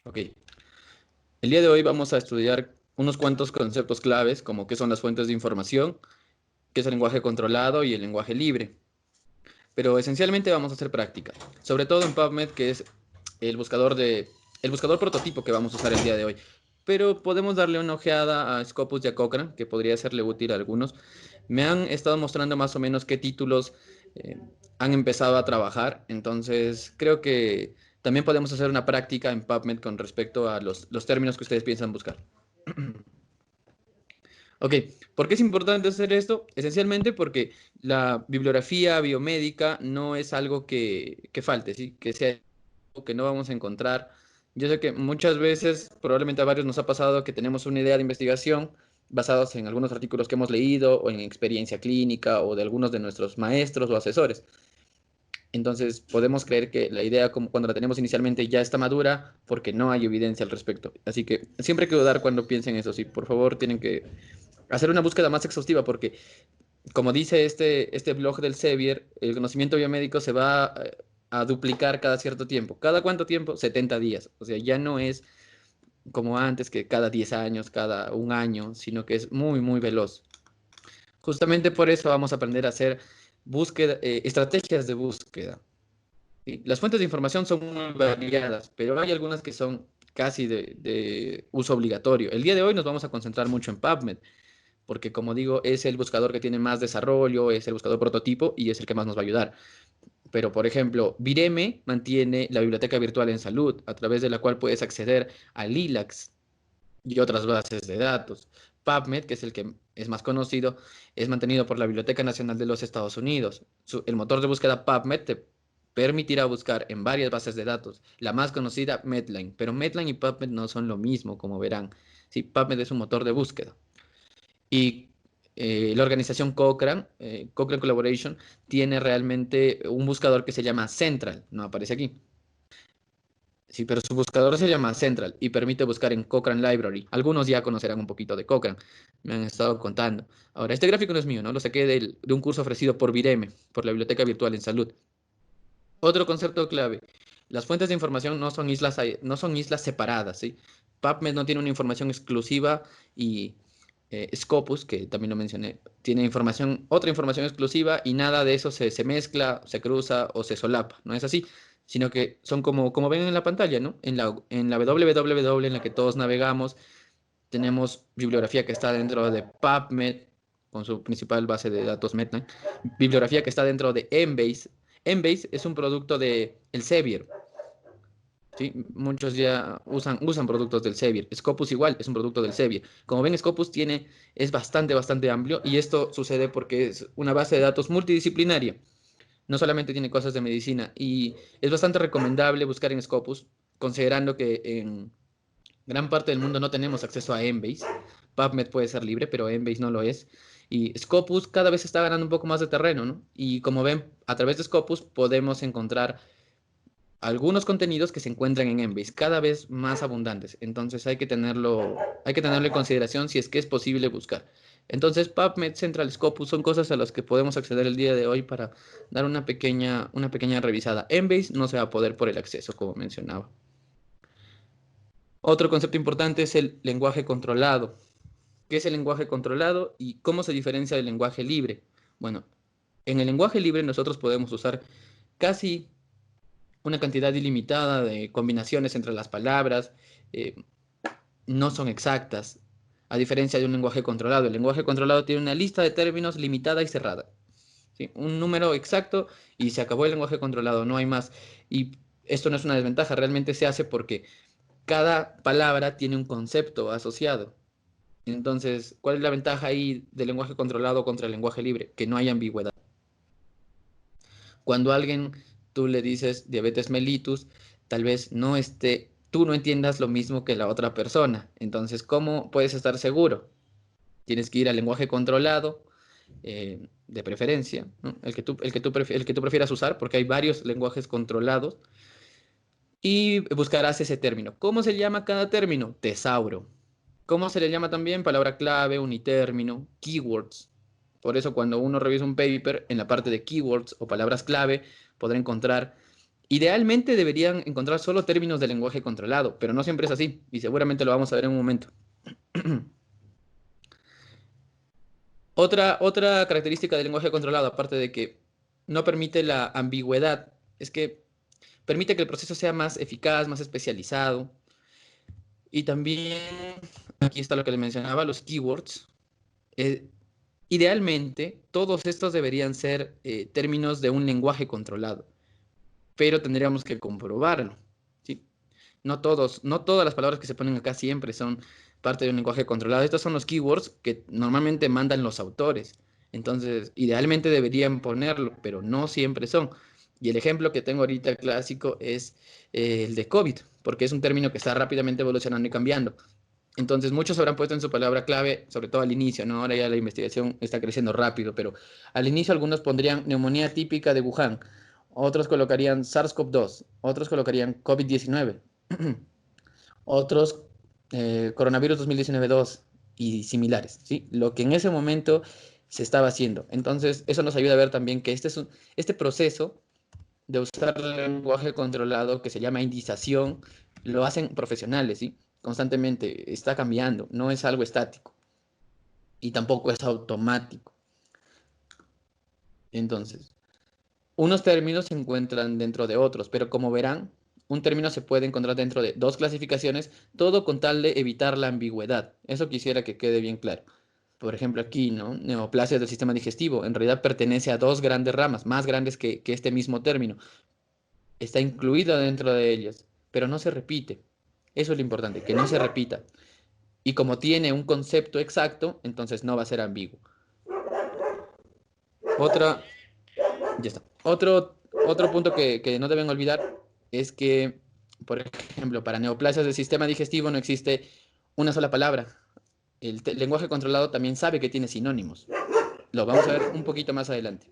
Ok, el día de hoy vamos a estudiar unos cuantos conceptos claves, como qué son las fuentes de información, qué es el lenguaje controlado y el lenguaje libre. Pero esencialmente vamos a hacer práctica, sobre todo en PubMed, que es el buscador prototipo que vamos a usar el día de hoy. Pero podemos darle una ojeada a Scopus y a Cochrane, que podría serle útil a algunos. Me han estado mostrando más o menos qué títulos eh, han empezado a trabajar, entonces creo que también podemos hacer una práctica en PubMed con respecto a los términos que ustedes piensan buscar. Ok, ¿por qué es importante hacer esto? Esencialmente porque la bibliografía biomédica no es algo que falte, ¿sí? Que sea algo que no vamos a encontrar. Yo sé que muchas veces, probablemente a varios nos ha pasado que tenemos una idea de investigación basados en algunos artículos que hemos leído o en experiencia clínica o de algunos de nuestros maestros o asesores. Entonces podemos creer que la idea como cuando la tenemos inicialmente ya está madura porque no hay evidencia al respecto. Así que siempre hay que dudar cuando piensen eso. Sí, por favor, tienen que hacer una búsqueda más exhaustiva porque, como dice este blog del Sevier, el conocimiento biomédico se va a duplicar cada cierto tiempo. ¿Cada cuánto tiempo? 70 días. O sea, ya no es como antes, que cada 10 años, cada un año, sino que es muy, muy veloz. Justamente por eso vamos a aprender a hacer estrategias de búsqueda. ¿Sí? Las fuentes de información son muy variadas, pero hay algunas que son casi de uso obligatorio. El día de hoy nos vamos a concentrar mucho en PubMed, porque como digo, es el buscador que tiene más desarrollo, es el buscador prototipo y es el que más nos va a ayudar. Pero, por ejemplo, Vireme mantiene la biblioteca virtual en salud, a través de la cual puedes acceder a LILACs y otras bases de datos. PubMed, que es el que es más conocido, es mantenido por la Biblioteca Nacional de los Estados Unidos. El motor de búsqueda PubMed te permitirá buscar en varias bases de datos. La más conocida, Medline, pero Medline y PubMed no son lo mismo, como verán. Sí, PubMed es un motor de búsqueda. Y la organización Cochrane, Cochrane Collaboration, tiene realmente un buscador que se llama Central, no aparece aquí. Sí, pero su buscador se llama Central y permite buscar en Cochrane Library. Algunos ya conocerán un poquito de Cochrane, me han estado contando. Ahora, este gráfico no es mío, ¿no? Lo saqué de un curso ofrecido por Vireme, por la Biblioteca Virtual en Salud. Otro concepto clave, las fuentes de información no son islas separadas, ¿sí? PubMed no tiene una información exclusiva y Scopus, que también lo mencioné, tiene otra información exclusiva y nada de eso se mezcla, se cruza o se solapa, ¿no es así? Sino que son como ven en la pantalla, ¿no? En la www en la que todos navegamos, tenemos bibliografía que está dentro de PubMed, con su principal base de datos Medline, bibliografía que está dentro de Embase. Embase es un producto de Elsevier, ¿sí? Muchos ya usan productos del Sevier. Scopus igual, es un producto del Sevier. Como ven, Scopus es bastante amplio y esto sucede porque es una base de datos multidisciplinaria. No solamente tiene cosas de medicina y es bastante recomendable buscar en Scopus, considerando que en gran parte del mundo no tenemos acceso a Embase. PubMed puede ser libre, pero Embase no lo es. Y Scopus cada vez está ganando un poco más de terreno, ¿no? Y como ven, a través de Scopus podemos encontrar algunos contenidos que se encuentran en Embase, cada vez más abundantes. Entonces hay que tenerlo en consideración si es que es posible buscar. Entonces, PubMed, Central, Scopus son cosas a las que podemos acceder el día de hoy para dar una pequeña revisada. Embase no se va a poder por el acceso, como mencionaba. Otro concepto importante es el lenguaje controlado. ¿Qué es el lenguaje controlado y cómo se diferencia del lenguaje libre? Bueno, en el lenguaje libre nosotros podemos usar casi una cantidad ilimitada de combinaciones entre las palabras, eh, no son exactas, a diferencia de un lenguaje controlado. El lenguaje controlado tiene una lista de términos limitada y cerrada, ¿sí? Un número exacto y se acabó el lenguaje controlado, no hay más. Y esto no es una desventaja, realmente se hace porque cada palabra tiene un concepto asociado. Entonces, ¿cuál es la ventaja ahí del lenguaje controlado contra el lenguaje libre? Que no hay ambigüedad. Cuando a alguien tú le dices diabetes mellitus, tal vez tú no entiendas lo mismo que la otra persona. Entonces, ¿cómo puedes estar seguro? Tienes que ir al lenguaje controlado, de preferencia, ¿no? El que tú prefieras usar, porque hay varios lenguajes controlados, y buscarás ese término. ¿Cómo se llama cada término? Tesauro. ¿Cómo se le llama también? Palabra clave, unitérmino, keywords. Por eso cuando uno revisa un paper, en la parte de keywords o palabras clave, podrá encontrar, idealmente deberían encontrar solo términos de lenguaje controlado, pero no siempre es así, y seguramente lo vamos a ver en un momento. Otra característica del lenguaje controlado, aparte de que no permite la ambigüedad, es que permite que el proceso sea más eficaz, más especializado. Y también, aquí está lo que les mencionaba, los keywords. Eh, Idealmente, todos estos deberían ser términos de un lenguaje controlado, pero tendríamos que comprobarlo, ¿sí? No todas las palabras que se ponen acá siempre son parte de un lenguaje controlado. Estos son los keywords que normalmente mandan los autores. Entonces, idealmente deberían ponerlo, pero no siempre son. Y el ejemplo que tengo ahorita clásico es el de COVID, porque es un término que está rápidamente evolucionando y cambiando. Entonces, muchos habrán puesto en su palabra clave, sobre todo al inicio, ¿no? Ahora ya la investigación está creciendo rápido, pero al inicio algunos pondrían neumonía típica de Wuhan, otros colocarían SARS-CoV-2, otros colocarían COVID-19, otros coronavirus 2019-2 y similares, ¿sí? Lo que en ese momento se estaba haciendo. Entonces, eso nos ayuda a ver también que este proceso de usar el lenguaje controlado que se llama indización, lo hacen profesionales, ¿sí? Constantemente, está cambiando, no es algo estático y tampoco es automático. Entonces, unos términos se encuentran dentro de otros, pero como verán, un término se puede encontrar dentro de dos clasificaciones, todo con tal de evitar la ambigüedad. Eso quisiera que quede bien claro. Por ejemplo, aquí, ¿no? Neoplasias del sistema digestivo. En realidad pertenece a dos grandes ramas, más grandes que este mismo término. Está incluido dentro de ellas, pero no se repite. Eso es lo importante, que no se repita. Y como tiene un concepto exacto, entonces no va a ser ambiguo. Otra, ya está. Otro punto que no deben olvidar es que, por ejemplo, para neoplasias del sistema digestivo no existe una sola palabra. El lenguaje controlado también sabe que tiene sinónimos. Lo vamos a ver un poquito más adelante.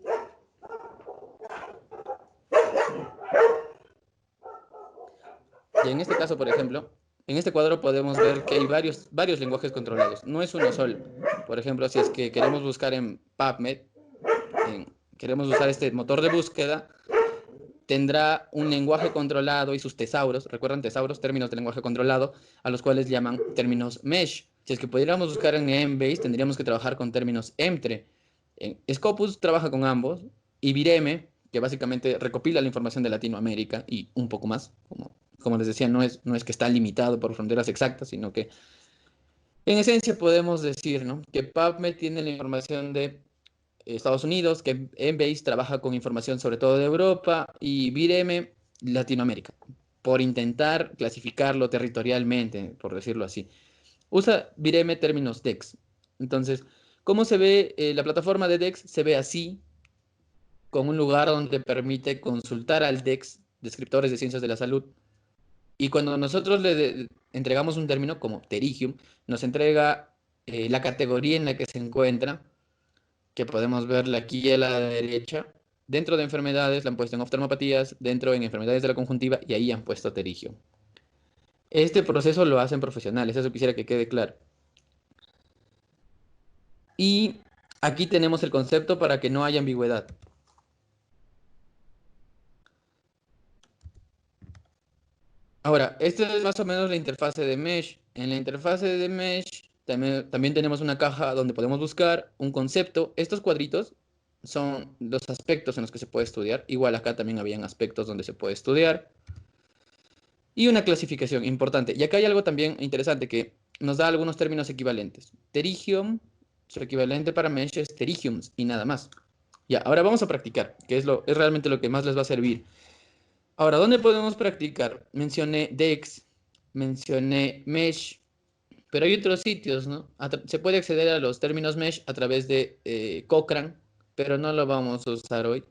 Y en este caso, por ejemplo, en este cuadro podemos ver que hay varios lenguajes controlados. No es uno solo. Por ejemplo, si es que queremos buscar en PubMed, queremos usar este motor de búsqueda, tendrá un lenguaje controlado y sus tesauros, recuerdan tesauros, términos de lenguaje controlado, a los cuales llaman términos mesh. Si es que pudiéramos buscar en Embase, tendríamos que trabajar con términos Emtre. Scopus trabaja con ambos, y Vireme, que básicamente recopila la información de Latinoamérica y un poco más, como les decía, no es que está limitado por fronteras exactas, sino que en esencia podemos decir, ¿no?, que PubMed tiene la información de Estados Unidos, que Embase trabaja con información sobre todo de Europa y Vireme Latinoamérica, por intentar clasificarlo territorialmente, por decirlo así. Usa Vireme términos DEX. Entonces, ¿cómo se ve la plataforma de DEX? Se ve así, con un lugar donde permite consultar al DEX, descriptores de ciencias de la salud. Y cuando nosotros entregamos un término como pterigium, nos entrega la categoría en la que se encuentra, que podemos verla aquí a la derecha. Dentro de enfermedades la han puesto en oftalmopatías, dentro en enfermedades de la conjuntiva, y ahí han puesto pterigium. Este proceso lo hacen profesionales, eso quisiera que quede claro. Y aquí tenemos el concepto para que no haya ambigüedad. Ahora, esta es más o menos la interfase de Mesh. En la interfase de Mesh también tenemos una caja donde podemos buscar un concepto. Estos cuadritos son los aspectos en los que se puede estudiar. Igual acá también habían aspectos donde se puede estudiar. Y una clasificación importante. Y acá hay algo también interesante que nos da algunos términos equivalentes. Pterigium, su equivalente para Mesh es pterigiums y nada más. Ya, ahora vamos a practicar, que es realmente lo que más les va a servir. Ahora, ¿dónde podemos practicar? Mencioné Dex, mencioné Mesh, pero hay otros sitios, ¿no? Se puede acceder a los términos Mesh a través de Cochrane, pero no lo vamos a usar hoy.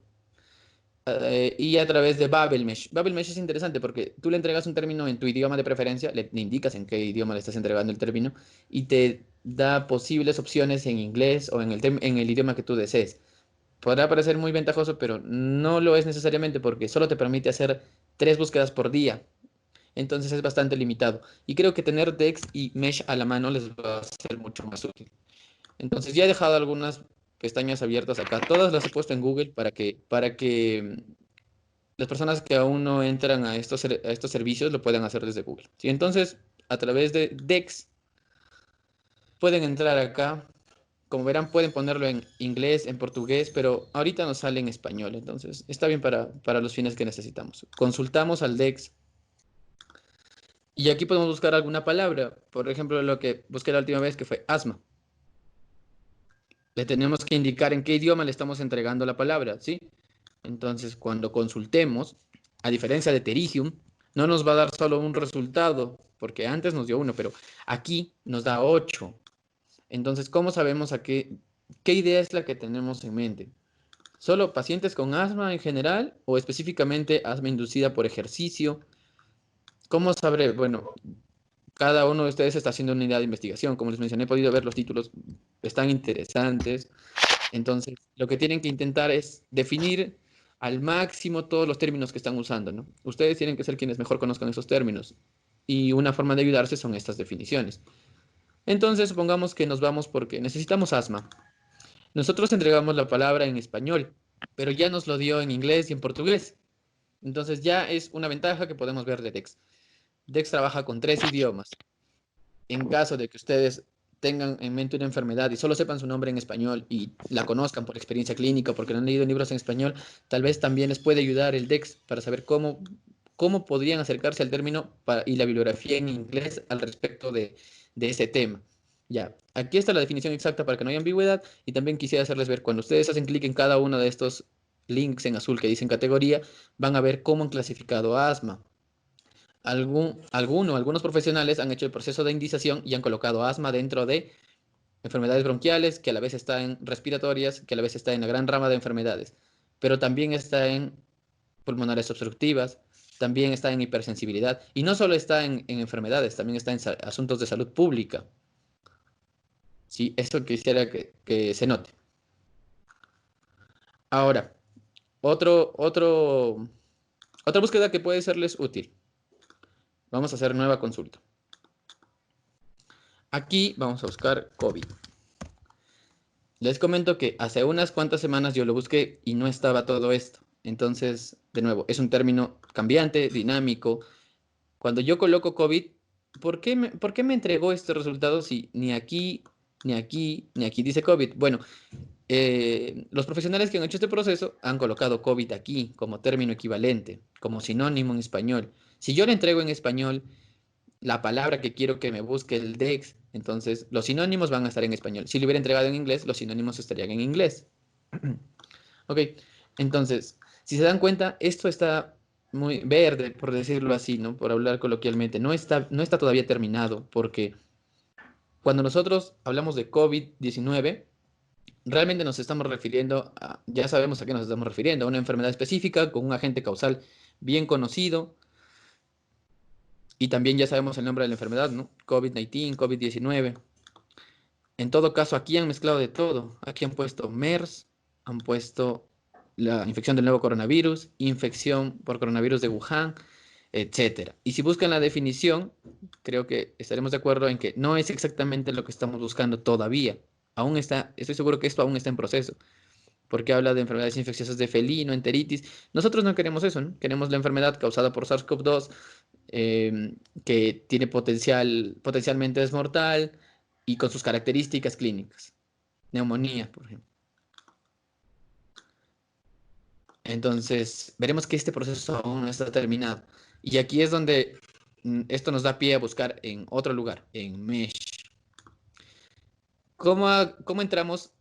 Y a través de BabelMesh. BabelMesh es interesante porque tú le entregas un término en tu idioma de preferencia, le indicas en qué idioma le estás entregando el término y te da posibles opciones en inglés o en el idioma que tú desees. Podrá parecer muy ventajoso, pero no lo es necesariamente porque solo te permite hacer 3 búsquedas por día. Entonces es bastante limitado. Y creo que tener Dex y Mesh a la mano les va a ser mucho más útil. Entonces ya he dejado algunas pestañas abiertas acá. Todas las he puesto en Google para que las personas que aún no entran a a estos servicios lo puedan hacer desde Google. ¿Sí? Entonces, a través de Dex, pueden entrar acá. Como verán, pueden ponerlo en inglés, en portugués, pero ahorita nos sale en español. Entonces, está bien para los fines que necesitamos. Consultamos al Dex y aquí podemos buscar alguna palabra. Por ejemplo, lo que busqué la última vez que fue asma. Le tenemos que indicar en qué idioma le estamos entregando la palabra, ¿sí? Entonces, cuando consultemos, a diferencia de Terigium, no nos va a dar solo un resultado, porque antes nos dio uno, pero aquí nos da 8. Entonces, ¿cómo sabemos qué idea es la que tenemos en mente? ¿Solo pacientes con asma en general o específicamente asma inducida por ejercicio? ¿Cómo sabré? Bueno, cada uno de ustedes está haciendo una idea de investigación. Como les mencioné, he podido ver los títulos, están interesantes. Entonces, lo que tienen que intentar es definir al máximo todos los términos que están usando, ¿no? Ustedes tienen que ser quienes mejor conozcan esos términos. Y una forma de ayudarse son estas definiciones. Entonces, supongamos que nos vamos porque necesitamos asma. Nosotros entregamos la palabra en español, pero ya nos lo dio en inglés y en portugués. Entonces, ya es una ventaja que podemos ver de Dex. Dex trabaja con 3 idiomas. En caso de que ustedes tengan en mente una enfermedad y solo sepan su nombre en español y la conozcan por experiencia clínica, porque no han leído libros en español, tal vez también les puede ayudar el DEX para saber cómo podrían acercarse al término y la bibliografía en inglés al respecto de ese tema. Ya, aquí está la definición exacta para que no haya ambigüedad y también quisiera hacerles ver, cuando ustedes hacen clic en cada uno de estos links en azul que dicen categoría, van a ver cómo han clasificado a asma. Algunos profesionales han hecho el proceso de indización y han colocado asma dentro de enfermedades bronquiales, que a la vez está en respiratorias, que a la vez está en la gran rama de enfermedades, pero también está en pulmonares obstructivas, también está en hipersensibilidad, y no solo está en enfermedades, también está en asuntos de salud pública. Sí, eso quisiera que se note. Ahora, otro, otro, otra búsqueda que puede serles útil. Vamos a hacer nueva consulta. Aquí vamos a buscar COVID. Les comento que hace unas cuantas semanas yo lo busqué y no estaba todo esto. Entonces, de nuevo, es un término cambiante, dinámico. Cuando yo coloco COVID, por qué me entregó este resultado si ni aquí, ni aquí, ni aquí dice COVID? Bueno, los profesionales que han hecho este proceso han colocado COVID aquí como término equivalente, como sinónimo en español. Si yo le entrego en español la palabra que quiero que me busque el DEX, entonces los sinónimos van a estar en español. Si lo hubiera entregado en inglés, los sinónimos estarían en inglés. Ok, entonces, si se dan cuenta, esto está muy verde, por decirlo así, ¿no? Por hablar coloquialmente. No está todavía terminado, porque cuando nosotros hablamos de COVID-19, realmente nos estamos refiriendo ya sabemos a qué nos estamos refiriendo, a una enfermedad específica con un agente causal bien conocido. Y también ya sabemos el nombre de la enfermedad, ¿no? COVID-19, COVID-19. En todo caso, aquí han mezclado de todo. Aquí han puesto MERS, han puesto la infección del nuevo coronavirus, infección por coronavirus de Wuhan, etcétera. Y si buscan la definición, creo que estaremos de acuerdo en que no es exactamente lo que estamos buscando todavía. Estoy seguro que esto aún está en proceso, porque habla de enfermedades infecciosas de felino, enteritis. Nosotros no queremos eso, ¿no? Queremos la enfermedad causada por SARS-CoV-2, que tiene potencialmente es mortal y con sus características clínicas. Neumonía, por ejemplo. Entonces, veremos que este proceso aún no está terminado. Y aquí es donde esto nos da pie a buscar en otro lugar, en Mesh. ¿Cómo entramos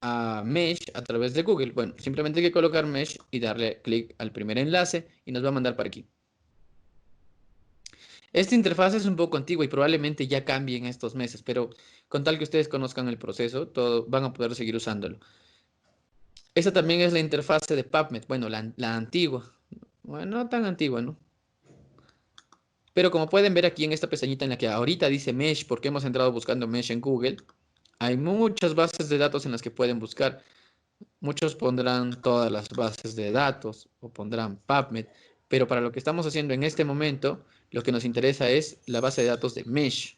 a Mesh a través de Google? Bueno, simplemente hay que colocar Mesh y darle clic al primer enlace y nos va a mandar para aquí. Esta interfaz es un poco antigua y probablemente ya cambie en estos meses, pero con tal que ustedes conozcan el proceso, van a poder seguir usándolo. Esta también es la interfaz de PubMed, bueno, la antigua. Bueno, no tan antigua, ¿no? Pero como pueden ver aquí en esta pestañita en la que ahorita dice Mesh, porque hemos entrado buscando Mesh en Google, hay muchas bases de datos en las que pueden buscar. Muchos pondrán todas las bases de datos o pondrán PubMed, pero para lo que estamos haciendo en este momento, lo que nos interesa es la base de datos de Mesh.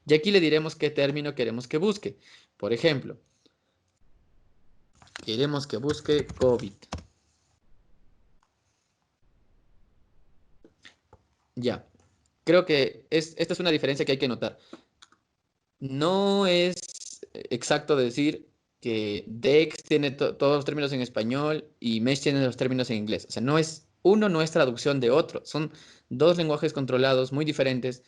Y aquí le diremos qué término queremos que busque. Por ejemplo, Queremos que busque COVID. Ya. Creo que esta es una diferencia que hay que notar. No es exacto decir que Dex tiene todos los términos en español y Mesh tiene los términos en inglés. O sea, uno no es traducción de otro. Son dos lenguajes controlados muy diferentes,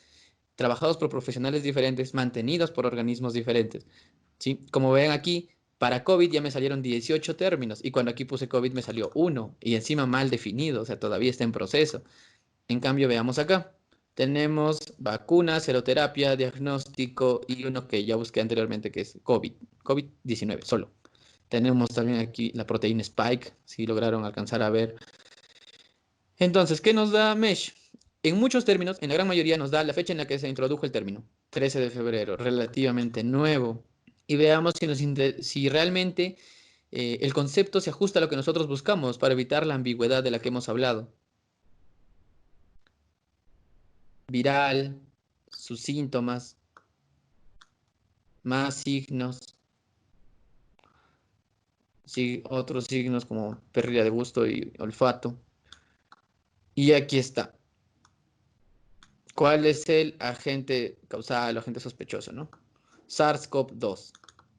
trabajados por profesionales diferentes, mantenidos por organismos diferentes. ¿Sí? Como ven aquí, para COVID ya me salieron 18 términos y cuando aquí puse COVID me salió uno y encima mal definido, o sea, todavía está en proceso. En cambio, veamos acá. Tenemos vacuna, seroterapia, diagnóstico y uno que ya busqué anteriormente que es COVID, COVID-19 solo. Tenemos también aquí la proteína Spike, si lograron alcanzar a ver. Entonces, ¿qué nos da Mesh? En muchos términos, en la gran mayoría nos da la fecha en la que se introdujo el término, 13 de febrero, relativamente nuevo. Y veamos si realmente el concepto se ajusta a lo que nosotros buscamos para evitar la ambigüedad de la que hemos hablado. Viral, sus síntomas, más signos, otros signos como pérdida de gusto y olfato. Y aquí está. ¿Cuál es el agente causal o agente sospechoso, no? SARS-CoV-2.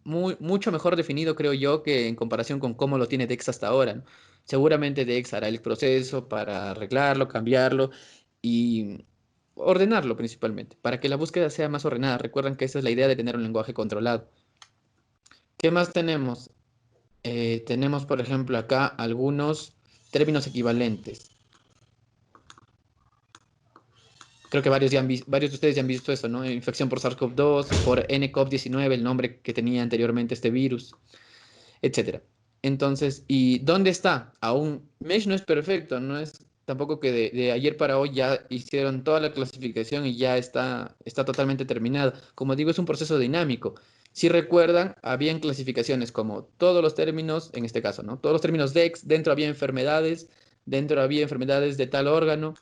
Mucho mejor definido, creo yo, que en comparación con cómo lo tiene Dex hasta ahora, ¿no? Seguramente Dex hará el proceso para arreglarlo, cambiarlo y ordenarlo principalmente, para que la búsqueda sea más ordenada. Recuerden que esa es la idea de tener un lenguaje controlado. ¿Qué más tenemos? Tenemos, por ejemplo, acá algunos términos equivalentes. Creo que varios de ustedes ya han visto eso, ¿no? Infección por SARS-CoV-2, por nCoV-19, el nombre que tenía anteriormente este virus, etcétera. Entonces, ¿y dónde está? Aún Mesh no es perfecto, no es tampoco que de ayer para hoy ya hicieron toda la clasificación y ya está totalmente terminada. Como digo, es un proceso dinámico. Si recuerdan, habían clasificaciones como todos los términos, en este caso, ¿no? Todos los términos DEX, dentro había enfermedades de tal órgano,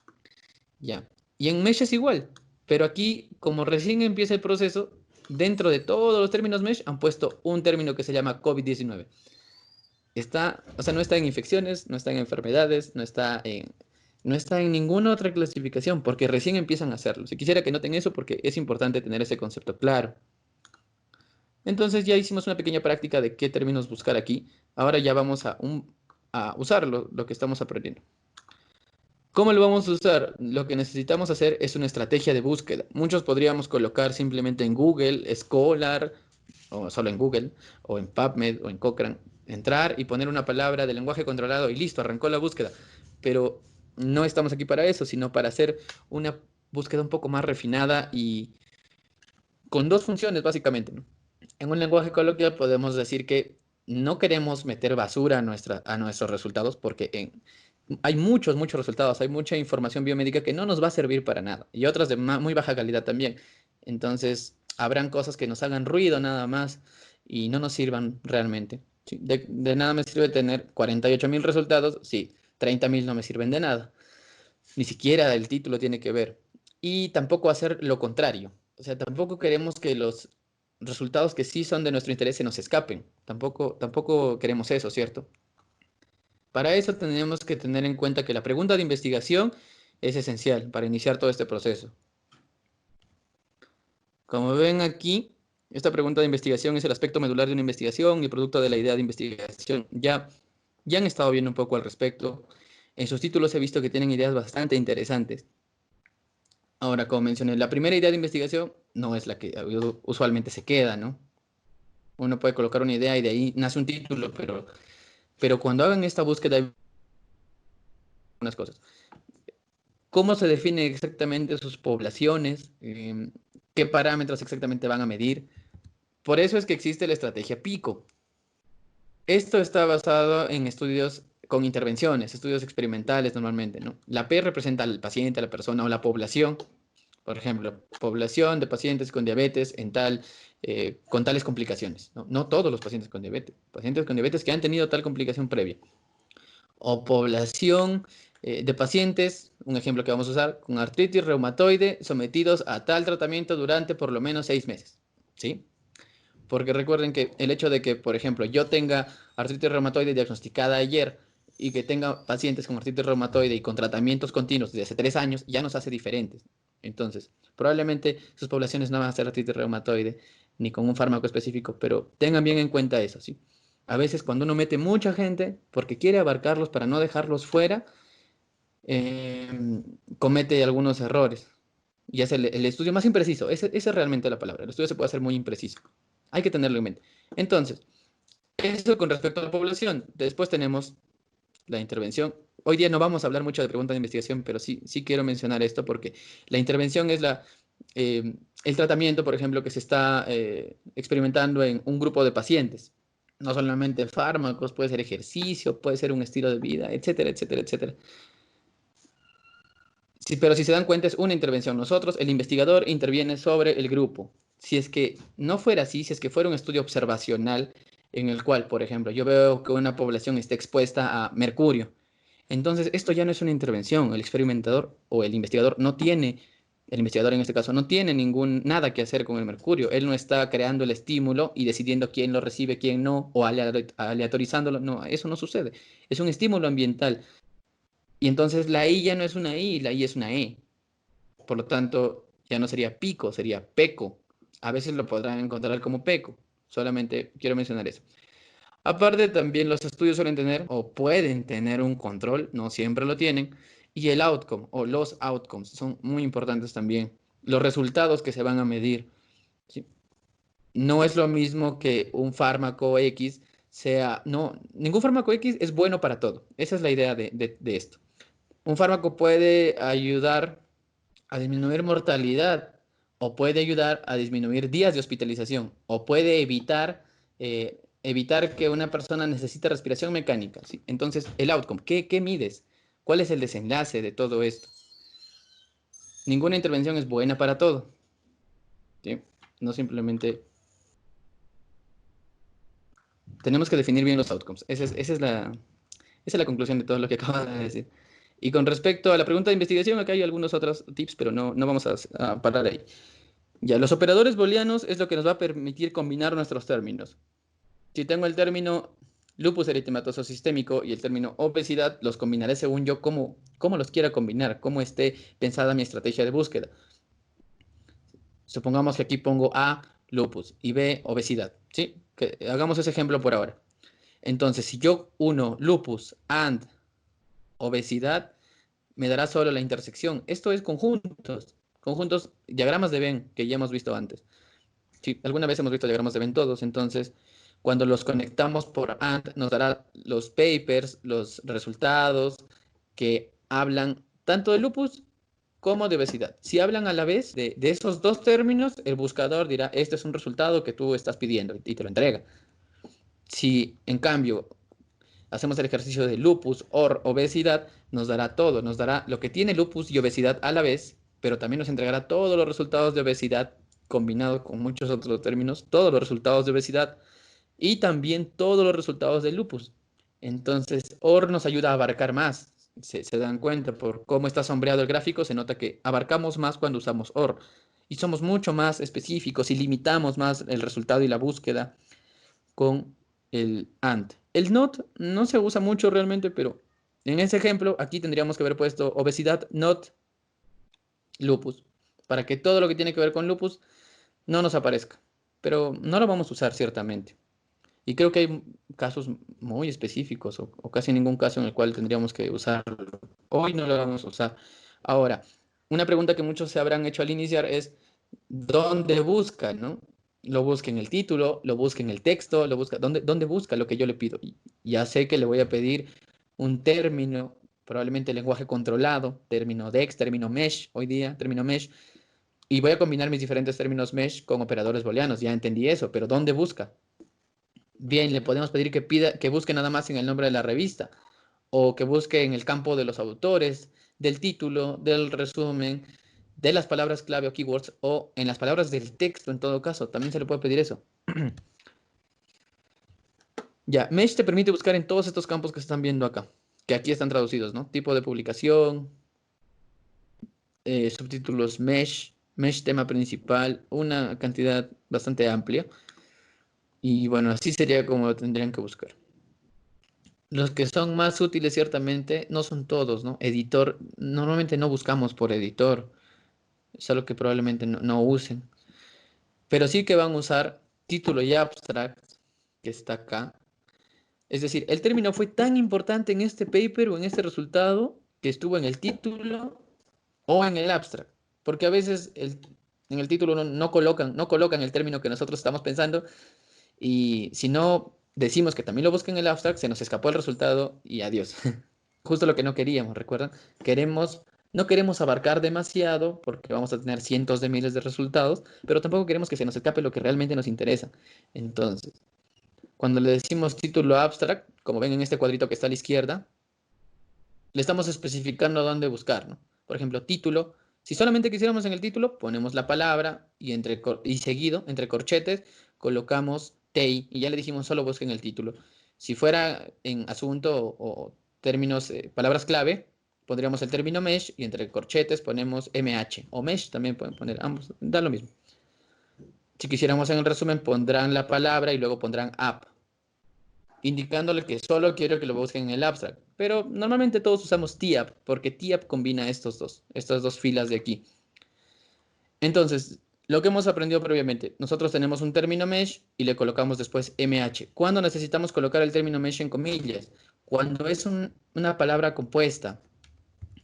ya. Y en Mesh es igual, pero aquí, como recién empieza el proceso, dentro de todos los términos Mesh han puesto un término que se llama COVID-19. O sea, no está en infecciones, no está en enfermedades, no está en ninguna otra clasificación, porque recién empiezan a hacerlo. Si quisiera que noten eso, porque es importante tener ese concepto claro. Entonces ya hicimos una pequeña práctica de qué términos buscar aquí. Ahora ya vamos a usar lo que estamos aprendiendo. ¿Cómo lo vamos a usar? Lo que necesitamos hacer es una estrategia de búsqueda. Muchos podríamos colocar simplemente en Google, Scholar, o solo en Google, o en PubMed, o en Cochrane, entrar y poner una palabra de lenguaje controlado y listo, arrancó la búsqueda. Pero no estamos aquí para eso, sino para hacer una búsqueda un poco más refinada y con dos funciones, básicamente, ¿no? En un lenguaje coloquial podemos decir que no queremos meter basura a nuestros resultados porque hay muchos resultados, hay mucha información biomédica que no nos va a servir para nada y otras de muy baja calidad también. Entonces, habrán cosas que nos hagan ruido nada más y no nos sirvan realmente. ¿Sí? De nada me sirve tener 48.000 resultados, sí, 30.000 no me sirven de nada. Ni siquiera el título tiene que ver. Y tampoco hacer lo contrario. O sea, tampoco queremos que los resultados que sí son de nuestro interés se nos escapen. Tampoco queremos eso, ¿cierto? Para eso tenemos que tener en cuenta que la pregunta de investigación es esencial para iniciar todo este proceso. Como ven aquí, esta pregunta de investigación es el aspecto medular de una investigación y producto de la idea de investigación. Ya han estado viendo un poco al respecto. En sus títulos he visto que tienen ideas bastante interesantes. Ahora, como mencioné, la primera idea de investigación no es la que usualmente se queda, ¿no? Uno puede colocar una idea y de ahí nace un título, pero cuando hagan esta búsqueda hay unas cosas. ¿Cómo se definen exactamente sus poblaciones? ¿Qué parámetros exactamente van a medir? Por eso es que existe la estrategia PICO. Esto está basado en estudios con intervenciones, estudios experimentales normalmente, ¿no? La P representa al paciente, a la persona o la población. Por ejemplo, población de pacientes con diabetes con tales complicaciones. ¿No? No todos los pacientes con diabetes que han tenido tal complicación previa. O población de pacientes, un ejemplo que vamos a usar, con artritis reumatoide sometidos a tal tratamiento durante por lo menos 6 meses. ¿Sí? Porque recuerden que el hecho de que, por ejemplo, yo tenga artritis reumatoide diagnosticada ayer y que tenga pacientes con artritis reumatoide y con tratamientos continuos desde hace 3 años, ya nos hace diferentes. Entonces, probablemente sus poblaciones no van a ser artritis reumatoide ni con un fármaco específico, pero tengan bien en cuenta eso, ¿sí? A veces cuando uno mete mucha gente porque quiere abarcarlos para no dejarlos fuera, comete algunos errores. Y es el estudio más impreciso. Esa es realmente la palabra. El estudio se puede hacer muy impreciso. Hay que tenerlo en mente. Entonces, eso con respecto a la población. Después tenemos la intervención. Hoy día no vamos a hablar mucho de preguntas de investigación, pero sí quiero mencionar esto porque la intervención es el tratamiento, por ejemplo, que se está experimentando en un grupo de pacientes. No solamente fármacos, puede ser ejercicio, puede ser un estilo de vida, etcétera, etcétera, etcétera. Sí, pero si se dan cuenta es una intervención. Nosotros, el investigador, interviene sobre el grupo. Si es que no fuera así, si es que fuera un estudio observacional en el cual, por ejemplo, yo veo que una población está expuesta a mercurio, entonces esto ya no es una intervención. El experimentador o el investigador no tiene, el investigador en este caso, no tiene nada que hacer con el mercurio. Él no está creando el estímulo y decidiendo quién lo recibe, quién no, o aleatorizándolo. No, eso no sucede. Es un estímulo ambiental. Y entonces la I ya no es una I, la I es una E. Por lo tanto, ya no sería pico, sería peco. A veces lo podrán encontrar como peco. Solamente quiero mencionar eso. Aparte, también los estudios suelen tener o pueden tener un control, no siempre lo tienen, y el outcome o los outcomes son muy importantes también. Los resultados que se van a medir, ¿sí? No es lo mismo que un fármaco X sea, no, ningún fármaco X es bueno para todo. Esa es la idea de esto. Un fármaco puede ayudar a disminuir mortalidad o puede ayudar a disminuir días de hospitalización o puede evitar que una persona necesite respiración mecánica, ¿sí? Entonces, el outcome, ¿qué mides? ¿Cuál es el desenlace de todo esto? Ninguna intervención es buena para todo, ¿sí? No simplemente tenemos que definir bien los outcomes. Esa es la conclusión de todo lo que acabo de decir. Y con respecto a la pregunta de investigación, acá hay algunos otros tips, pero no vamos a parar ahí. Ya, los operadores booleanos es lo que nos va a permitir combinar nuestros términos. Si tengo el término lupus eritematoso sistémico y el término obesidad, los combinaré según yo cómo los quiera combinar, cómo esté pensada mi estrategia de búsqueda. Supongamos que aquí pongo A, lupus, y B, obesidad. ¿Sí? Que hagamos ese ejemplo por ahora. Entonces, si yo uno lupus and obesidad, me dará solo la intersección. Esto es conjuntos, diagramas de Venn que ya hemos visto antes. Sí, alguna vez hemos visto diagramas de Venn todos, entonces cuando los conectamos por AND nos dará los papers, los resultados que hablan tanto de lupus como de obesidad. Si hablan a la vez de esos dos términos, el buscador dirá, este es un resultado que tú estás pidiendo y te lo entrega. Si en cambio hacemos el ejercicio de lupus o obesidad, nos dará todo, nos dará lo que tiene lupus y obesidad a la vez, pero también nos entregará todos los resultados de obesidad combinado con muchos otros términos, todos los resultados de obesidad y también todos los resultados de lupus. Entonces, OR nos ayuda a abarcar más. Se dan cuenta por cómo está sombreado el gráfico, se nota que abarcamos más cuando usamos OR y somos mucho más específicos y limitamos más el resultado y la búsqueda con el AND. El NOT no se usa mucho realmente, pero en ese ejemplo aquí tendríamos que haber puesto obesidad NOT lupus, para que todo lo que tiene que ver con lupus no nos aparezca. Pero no lo vamos a usar ciertamente. Y creo que hay casos muy específicos o casi ningún caso en el cual tendríamos que usarlo. Hoy no lo vamos a usar. Ahora, una pregunta que muchos se habrán hecho al iniciar es, ¿dónde busca, no? Lo busca en el título, lo busca en el texto, lo busca, ¿dónde busca lo que yo le pido? Y ya sé que le voy a pedir un término, probablemente lenguaje controlado, término DEX, término mesh, hoy día, término mesh, y voy a combinar mis diferentes términos mesh con operadores booleanos, ya entendí eso, pero ¿dónde busca? Bien, le podemos pedir que busque nada más en el nombre de la revista o que busque en el campo de los autores, del título, del resumen, de las palabras clave o keywords o en las palabras del texto en todo caso. También se le puede pedir eso. Ya, Mesh te permite buscar en todos estos campos que se están viendo acá, que aquí están traducidos, ¿no? Tipo de publicación, subtítulos Mesh, Mesh tema principal, una cantidad bastante amplia. Y bueno, así sería como lo tendrían que buscar. Los que son más útiles, ciertamente, no son todos, ¿no? Editor, normalmente no buscamos por editor, es algo que probablemente no usen, pero sí que van a usar título y abstract, que está acá. Es decir, el término fue tan importante en este paper o en este resultado que estuvo en el título o en el abstract, porque a veces en el título no colocan el término que nosotros estamos pensando y si no decimos que también lo busquen en el abstract, se nos escapó el resultado y adiós. Justo lo que no queríamos, ¿recuerdan? No queremos abarcar demasiado porque vamos a tener cientos de miles de resultados, pero tampoco queremos que se nos escape lo que realmente nos interesa. Entonces, cuando le decimos título abstract, como ven en este cuadrito que está a la izquierda, le estamos especificando dónde buscar, ¿no? Por ejemplo, título. Si solamente quisiéramos en el título, ponemos la palabra y seguido, entre corchetes, colocamos TEI y ya le dijimos solo busquen el título. Si fuera en asunto o términos, palabras clave, pondríamos el término mesh y entre corchetes ponemos MH o mesh, también pueden poner ambos, da lo mismo. Si quisiéramos en el resumen, pondrán la palabra y luego pondrán app, indicándole que solo quiero que lo busquen en el abstract. Pero normalmente todos usamos TAP, porque TAP combina estas dos filas de aquí. Entonces, lo que hemos aprendido previamente, nosotros tenemos un término mesh y le colocamos después MH. ¿Cuándo necesitamos colocar el término mesh en comillas? Cuando es una palabra compuesta,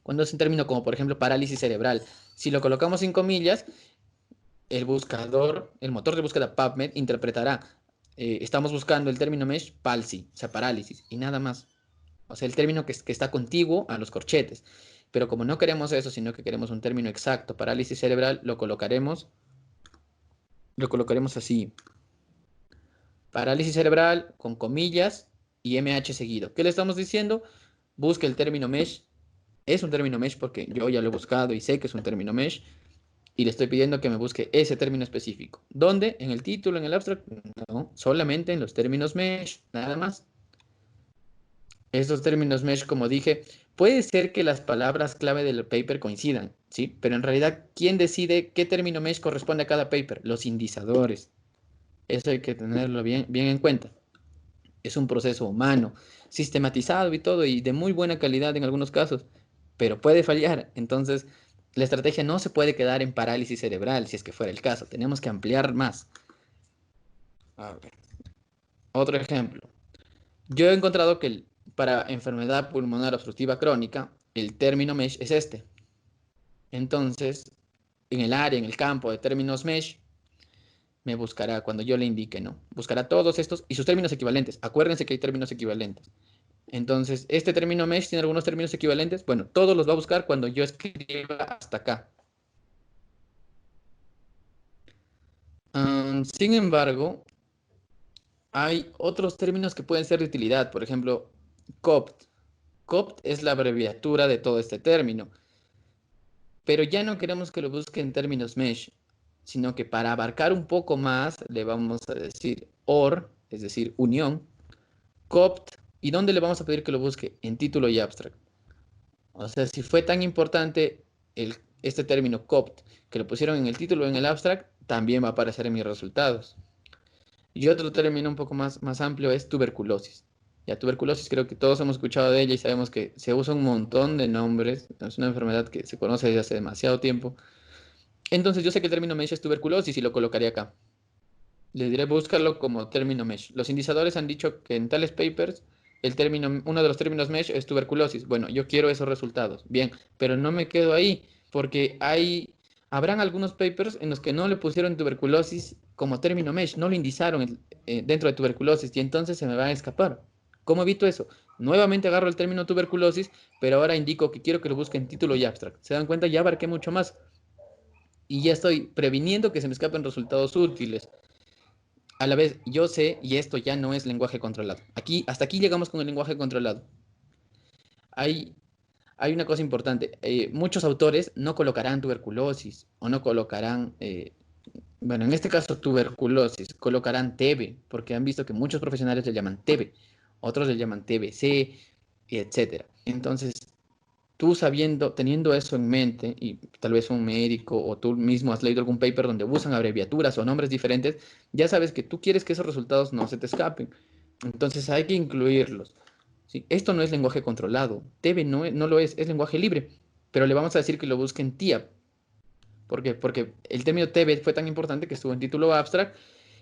cuando es un término como por ejemplo parálisis cerebral. Si lo colocamos en comillas, el buscador, el motor de búsqueda PubMed interpretará, estamos buscando el término mesh palsy, o sea, parálisis, y nada más. O sea, el término que está contiguo a los corchetes. Pero como no queremos eso, sino que queremos un término exacto, parálisis cerebral, lo colocaremos así. Parálisis cerebral con comillas y MH seguido. ¿Qué le estamos diciendo? Busque el término mesh. Es un término mesh porque yo ya lo he buscado y sé que es un término mesh. Y le estoy pidiendo que me busque ese término específico. ¿Dónde? ¿En el título, en el abstract? No, solamente en los términos mesh, nada más. Estos términos mesh, como dije, puede ser que las palabras clave del paper coincidan, ¿sí? Pero en realidad, ¿quién decide qué término mesh corresponde a cada paper? Los indizadores. Eso hay que tenerlo bien, bien en cuenta. Es un proceso humano, sistematizado y todo, y de muy buena calidad en algunos casos, pero puede fallar. Entonces, la estrategia no se puede quedar en parálisis cerebral, si es que fuera el caso. Tenemos que ampliar más. A ver, otro ejemplo. Yo he encontrado que para enfermedad pulmonar obstructiva crónica, el término mesh es este. Entonces, en el área, en el campo de términos mesh, me buscará cuando yo le indique, ¿no? Buscará todos estos y sus términos equivalentes. Acuérdense que hay términos equivalentes. Entonces, este término mesh tiene algunos términos equivalentes. Bueno, todos los va a buscar cuando yo escriba hasta acá. Sin embargo, hay otros términos que pueden ser de utilidad. Por ejemplo, COPT. COPT es la abreviatura de todo este término. Pero ya no queremos que lo busque en términos mesh, sino que para abarcar un poco más le vamos a decir OR, es decir, unión, COPT, ¿y dónde le vamos a pedir que lo busque? En título y abstract. O sea, si fue tan importante este término COPT que lo pusieron en el título o en el abstract, también va a aparecer en mis resultados. Y otro término un poco más amplio es tuberculosis. Ya, tuberculosis creo que todos hemos escuchado de ella y sabemos que se usa un montón de nombres. Es una enfermedad que se conoce desde hace demasiado tiempo. Entonces yo sé que el término mesh es tuberculosis y lo colocaría acá. Le diré búscalo como término mesh. Los indizadores han dicho que en tales papers uno de los términos mesh es tuberculosis. Bueno, yo quiero esos resultados. Bien, pero no me quedo ahí porque habrán algunos papers en los que no le pusieron tuberculosis como término mesh, no lo indizaron dentro de tuberculosis y entonces se me va a escapar. ¿Cómo evito eso? Nuevamente agarro el término tuberculosis, pero ahora indico que quiero que lo busque en título y abstract. ¿Se dan cuenta? Ya abarqué mucho más y ya estoy previniendo que se me escapen resultados útiles. A la vez, yo sé, y esto ya no es lenguaje controlado. Hasta aquí llegamos con el lenguaje controlado. Hay, hay una cosa importante. Muchos autores no colocarán tuberculosis o no colocarán, bueno, en este caso tuberculosis, colocarán TB, porque han visto que muchos profesionales le llaman TB, otros le llaman TBC, etcétera. Entonces, tú teniendo eso en mente, y tal vez un médico o tú mismo has leído algún paper donde usan abreviaturas o nombres diferentes, ya sabes que tú quieres que esos resultados no se te escapen. Entonces hay que incluirlos. ¿Sí? Esto no es lenguaje controlado. Debe no lo es lenguaje libre. Pero le vamos a decir que lo busquen TIAP. ¿Por qué? Porque el término TB fue tan importante que estuvo en título abstract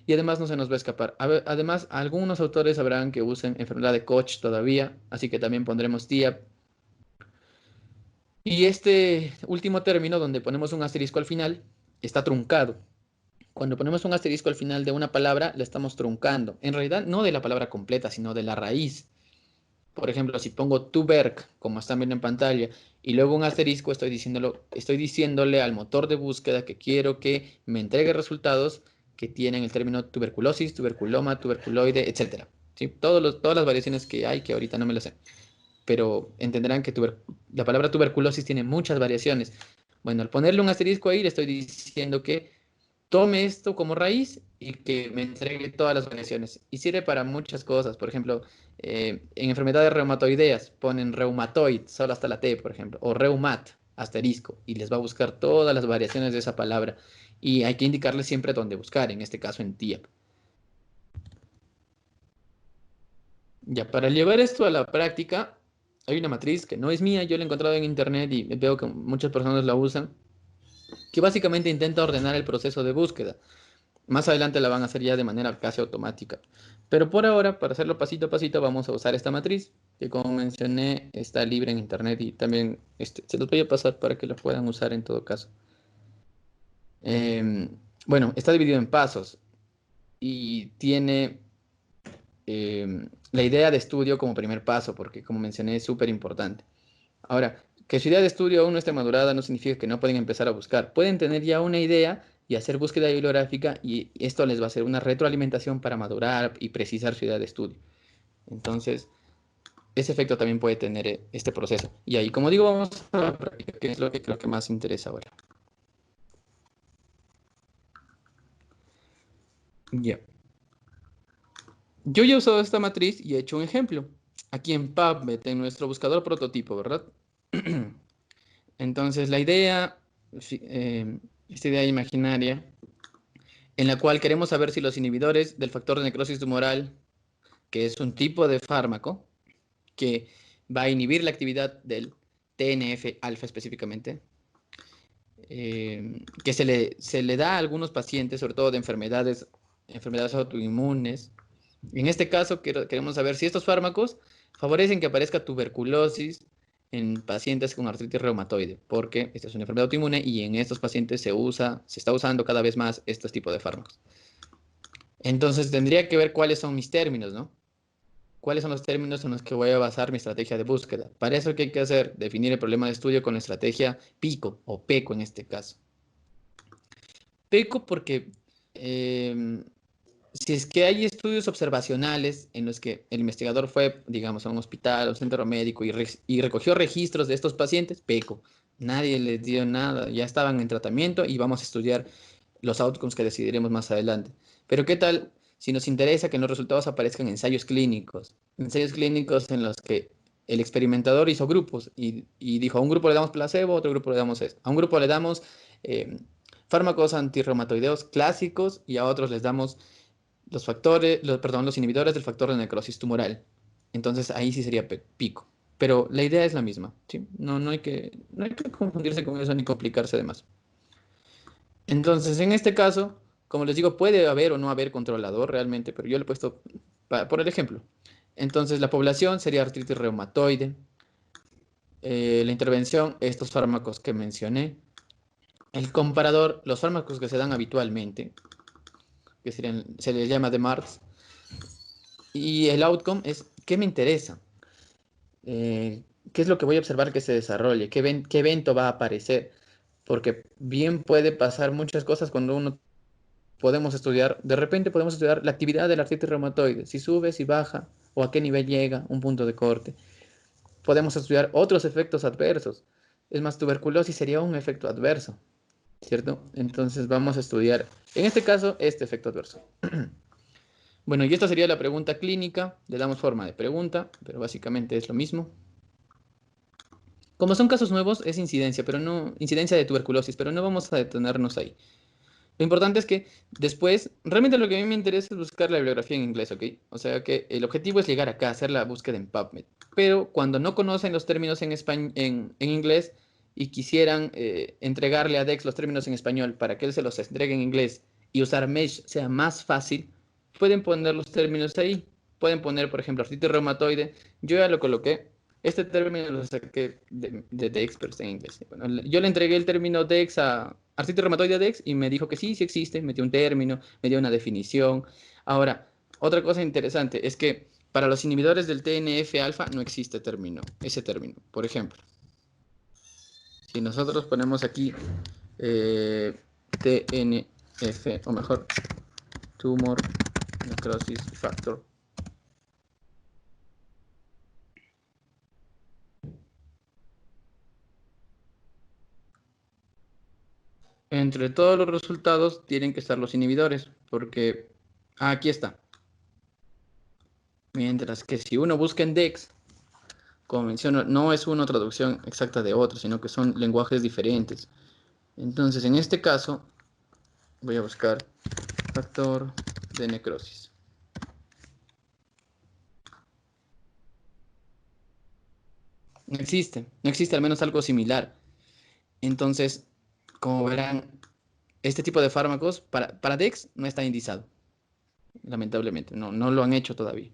y además no se nos va a escapar. Además, algunos autores sabrán que usen enfermedad de Koch todavía, así que también pondremos TIAP. Y este último término, donde ponemos un asterisco al final, está truncado. Cuando ponemos un asterisco al final de una palabra, la estamos truncando. En realidad, no de la palabra completa, sino de la raíz. Por ejemplo, si pongo tuberc, como están viendo en pantalla, y luego un asterisco, estoy diciéndole al motor de búsqueda que quiero que me entregue resultados que tienen el término tuberculosis, tuberculoma, tuberculoide, etc. ¿Sí? Todas las variaciones que hay, que ahorita no me lo sé. Pero entenderán que la palabra tuberculosis tiene muchas variaciones. Bueno, al ponerle un asterisco ahí, le estoy diciendo que tome esto como raíz y que me entregue todas las variaciones. Y sirve para muchas cosas. Por ejemplo, en enfermedades reumatoideas ponen reumatoid, solo hasta la T, por ejemplo, o reumat, asterisco, y les va a buscar todas las variaciones de esa palabra. Y hay que indicarle siempre dónde buscar, en este caso en TIAP. Ya, para llevar esto a la práctica, hay una matriz que no es mía, yo la he encontrado en internet y veo que muchas personas la usan, que básicamente intenta ordenar el proceso de búsqueda. Más adelante la van a hacer ya de manera casi automática. Pero por ahora, para hacerlo pasito a pasito, vamos a usar esta matriz, que como mencioné, está libre en internet y también se los voy a pasar para que lo puedan usar en todo caso. Em, bueno, está dividido en pasos y tiene la idea de estudio como primer paso, porque como mencioné es súper importante. Ahora, que su idea de estudio aún no esté madurada no significa que no pueden empezar a buscar. Pueden tener ya una idea y hacer búsqueda bibliográfica y esto les va a hacer una retroalimentación para madurar y precisar su idea de estudio. Entonces, ese efecto también puede tener este proceso. Y ahí, como digo, vamos a la práctica, que es lo que creo que más interesa ahora. Ya. Yo ya he usado esta matriz y he hecho un ejemplo. Aquí en PubMed, en nuestro buscador prototipo, ¿verdad? Entonces, esta idea imaginaria, en la cual queremos saber si los inhibidores del factor de necrosis tumoral, que es un tipo de fármaco que va a inhibir la actividad del TNF-alfa específicamente, que se le da a algunos pacientes, sobre todo de enfermedades autoinmunes. En este caso, queremos saber si estos fármacos favorecen que aparezca tuberculosis en pacientes con artritis reumatoide, porque esta es una enfermedad autoinmune y en estos pacientes se está usando cada vez más este tipo de fármacos. Entonces tendría que ver cuáles son mis términos, ¿no? ¿Cuáles son los términos en los que voy a basar mi estrategia de búsqueda? Para eso, ¿qué hay que hacer? Definir el problema de estudio con la estrategia PICO o PECO en este caso. PECO porque si es que hay estudios observacionales en los que el investigador fue, digamos, a un hospital o un centro médico y recogió registros de estos pacientes, PECO. Nadie les dio nada, ya estaban en tratamiento y vamos a estudiar los outcomes que decidiremos más adelante. Pero ¿qué tal si nos interesa que en los resultados aparezcan ensayos clínicos? Ensayos clínicos en los que el experimentador hizo grupos y dijo, a un grupo le damos placebo, a otro grupo le damos esto. A un grupo le damos eh, fármacos antirreumatoideos clásicos y a otros les damos los inhibidores del factor de necrosis tumoral. Entonces ahí sí sería pico. Pero la idea es la misma, ¿sí? No hay que confundirse con eso ni complicarse de más. Entonces, en este caso, como les digo, puede haber o no haber controlador realmente, pero yo le he puesto por el ejemplo. Entonces, la población sería artritis reumatoide. La intervención, estos fármacos que mencioné. El comparador, los fármacos que se dan habitualmente, se les llama de Marx. Y el outcome es, ¿qué me interesa? ¿Qué es lo que voy a observar que se desarrolle? ¿Qué evento va a aparecer? Porque bien puede pasar muchas cosas cuando de repente podemos estudiar la actividad del artritis reumatoide, si sube, si baja, o a qué nivel llega, un punto de corte. Podemos estudiar otros efectos adversos. Es más, tuberculosis sería un efecto adverso, ¿cierto? Entonces vamos a estudiar, en este caso, este efecto adverso. Bueno, y esta sería la pregunta clínica. Le damos forma de pregunta, pero básicamente es lo mismo. Como son casos nuevos, es incidencia, pero no incidencia de tuberculosis, pero no vamos a detenernos ahí. Lo importante es que después, realmente lo que a mí me interesa es buscar la bibliografía en inglés, ¿ok? O sea que el objetivo es llegar acá, hacer la búsqueda en PubMed. Pero cuando no conocen los términos en inglés y quisieran entregarle a Dex los términos en español para que él se los entregue en inglés y usar Mesh sea más fácil, pueden poner los términos ahí. Pueden poner, por ejemplo, artritis reumatoide. Yo ya lo coloqué. Este término lo saqué de Dex, pero está en inglés. Bueno, yo le entregué el término Dex a artritis reumatoide Dex y me dijo que sí, sí existe. Me dio un término, me dio una definición. Ahora, otra cosa interesante es que para los inhibidores del TNF-alfa no existe ese término. Por ejemplo, si nosotros ponemos aquí TNF, o mejor, Tumor Necrosis Factor. Entre todos los resultados tienen que estar los inhibidores, porque aquí está. Mientras que si uno busca en DEX, como menciono, no es una traducción exacta de otro, sino que son lenguajes diferentes. Entonces, en este caso, voy a buscar factor de necrosis. No existe al menos algo similar. Entonces, como verán, este tipo de fármacos para DEX no está indicado, lamentablemente, no lo han hecho todavía.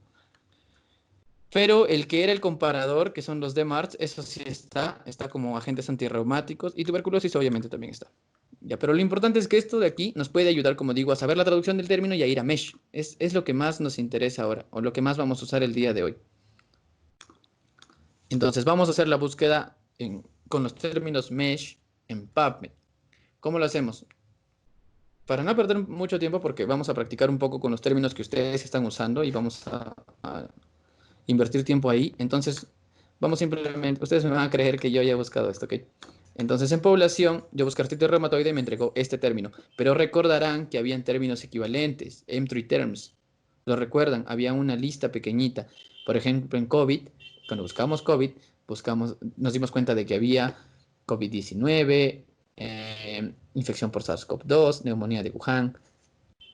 Pero el que era el comparador, que son los DMARDs, eso sí está como agentes antirreumáticos y tuberculosis obviamente también está. Ya, pero lo importante es que esto de aquí nos puede ayudar, como digo, a saber la traducción del término y a ir a MESH. Es lo que más nos interesa ahora, o lo que más vamos a usar el día de hoy. Entonces vamos a hacer la búsqueda con los términos MESH en PubMed. ¿Cómo lo hacemos? Para no perder mucho tiempo, porque vamos a practicar un poco con los términos que ustedes están usando y vamos a invertir tiempo ahí. Entonces, vamos simplemente, ustedes me van a creer que yo haya buscado esto, ¿ok? Entonces, en población, yo busqué artritis reumatoide y me entregó este término. Pero recordarán que habían términos equivalentes, M3 terms. ¿Lo recuerdan? Había una lista pequeñita. Por ejemplo, en COVID, cuando buscamos COVID, nos dimos cuenta de que había COVID-19, infección por SARS-CoV-2, neumonía de Wuhan.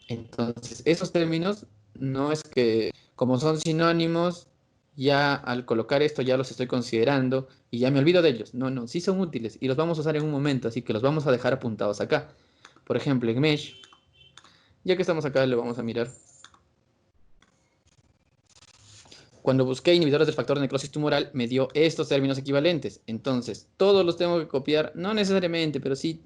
Entonces, esos términos no es que, como son sinónimos, ya al colocar esto ya los estoy considerando y ya me olvido de ellos. No, no, sí son útiles y los vamos a usar en un momento, así que los vamos a dejar apuntados acá. Por ejemplo, en Mesh, ya que estamos acá, lo vamos a mirar. Cuando busqué inhibidores del factor de necrosis tumoral, me dio estos términos equivalentes. Entonces, todos los tengo que copiar, no necesariamente, pero sí,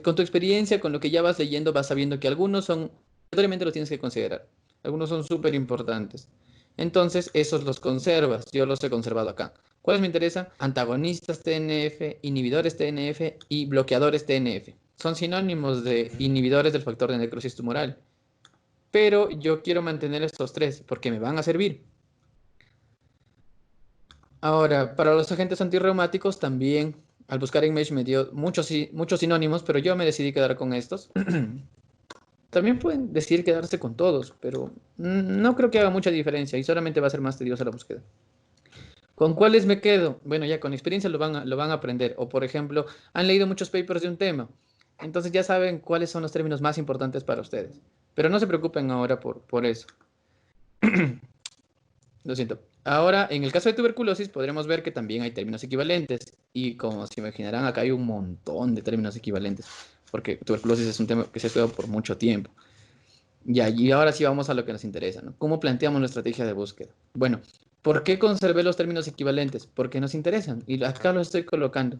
con tu experiencia, con lo que ya vas leyendo, vas sabiendo que algunos son, obligatoriamente los tienes que considerar. Algunos son súper importantes. Entonces, esos los conservas. Yo los he conservado acá. ¿Cuáles me interesan? Antagonistas TNF, inhibidores TNF y bloqueadores TNF. Son sinónimos de inhibidores del factor de necrosis tumoral. Pero yo quiero mantener estos tres porque me van a servir. Ahora, para los agentes antirreumáticos también, al buscar en Mesh me dio muchos sinónimos, pero yo me decidí quedar con estos. También pueden decidir quedarse con todos, pero no creo que haga mucha diferencia y solamente va a ser más tediosa la búsqueda. ¿Con cuáles me quedo? Bueno, ya con experiencia lo van a aprender. O, por ejemplo, han leído muchos papers de un tema. Entonces ya saben cuáles son los términos más importantes para ustedes. Pero no se preocupen ahora por eso. Lo siento. Ahora, en el caso de tuberculosis, podremos ver que también hay términos equivalentes. Y como se imaginarán, acá hay un montón de términos equivalentes. Porque tuberculosis es un tema que se ha estudiado por mucho tiempo. Ya, y ahora sí vamos a lo que nos interesa, ¿no? ¿Cómo planteamos la estrategia de búsqueda? Bueno, ¿por qué conservé los términos equivalentes? Porque nos interesan y acá los estoy colocando.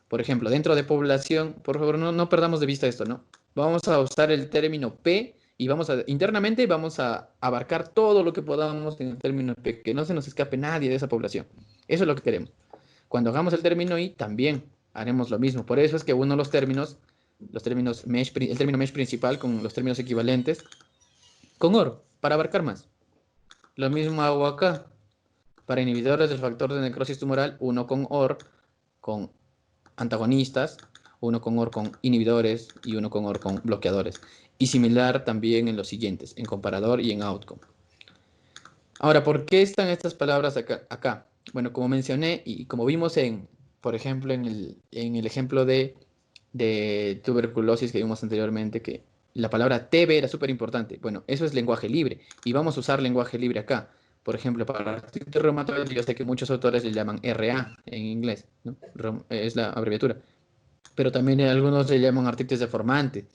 Por ejemplo, dentro de población, por favor, no perdamos de vista esto, ¿no? Vamos a usar el término P y internamente vamos a abarcar todo lo que podamos en el término P, que no se nos escape nadie de esa población. Eso es lo que queremos. Cuando hagamos el término I, también haremos lo mismo. Por eso es que uno de los términos mesh, el término mesh principal con los términos equivalentes, con OR, para abarcar más. Lo mismo hago acá. Para inhibidores del factor de necrosis tumoral, uno con OR, con antagonistas, uno con OR con inhibidores y uno con OR con bloqueadores. Y similar también en los siguientes, en comparador y en outcome. Ahora, ¿por qué están estas palabras acá? Bueno, como mencioné y como vimos por ejemplo, en el ejemplo de tuberculosis que vimos anteriormente, que la palabra TB era súper importante. Bueno, eso es lenguaje libre y vamos a usar lenguaje libre acá. Por ejemplo, para artritis reumatoide, yo sé que muchos autores le llaman RA en inglés, ¿no? Es la abreviatura. Pero también algunos le llaman artritis deformante.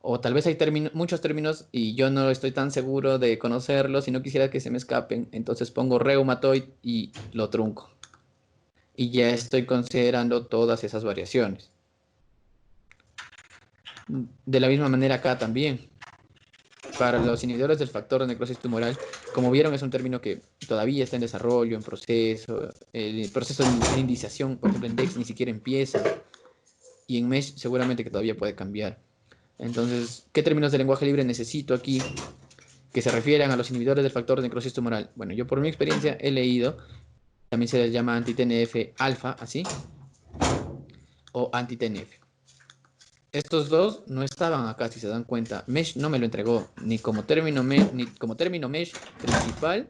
O tal vez hay muchos términos y yo no estoy tan seguro de conocerlos y no quisiera que se me escapen, entonces pongo reumatoid y lo trunco. Y ya estoy considerando todas esas variaciones. De la misma manera acá también. Para los inhibidores del factor de necrosis tumoral, como vieron, es un término que todavía está en desarrollo, en proceso. El proceso de indiciación, por ejemplo, en DEX ni siquiera empieza. Y en MESH seguramente que todavía puede cambiar. Entonces, ¿qué términos de lenguaje libre necesito aquí que se refieran a los inhibidores del factor de necrosis tumoral? Bueno, yo por mi experiencia he leído, también se les llama anti-TNF alfa, así, o anti-TNF. Estos dos no estaban acá, si se dan cuenta. Mesh no me lo entregó ni como término Mesh principal,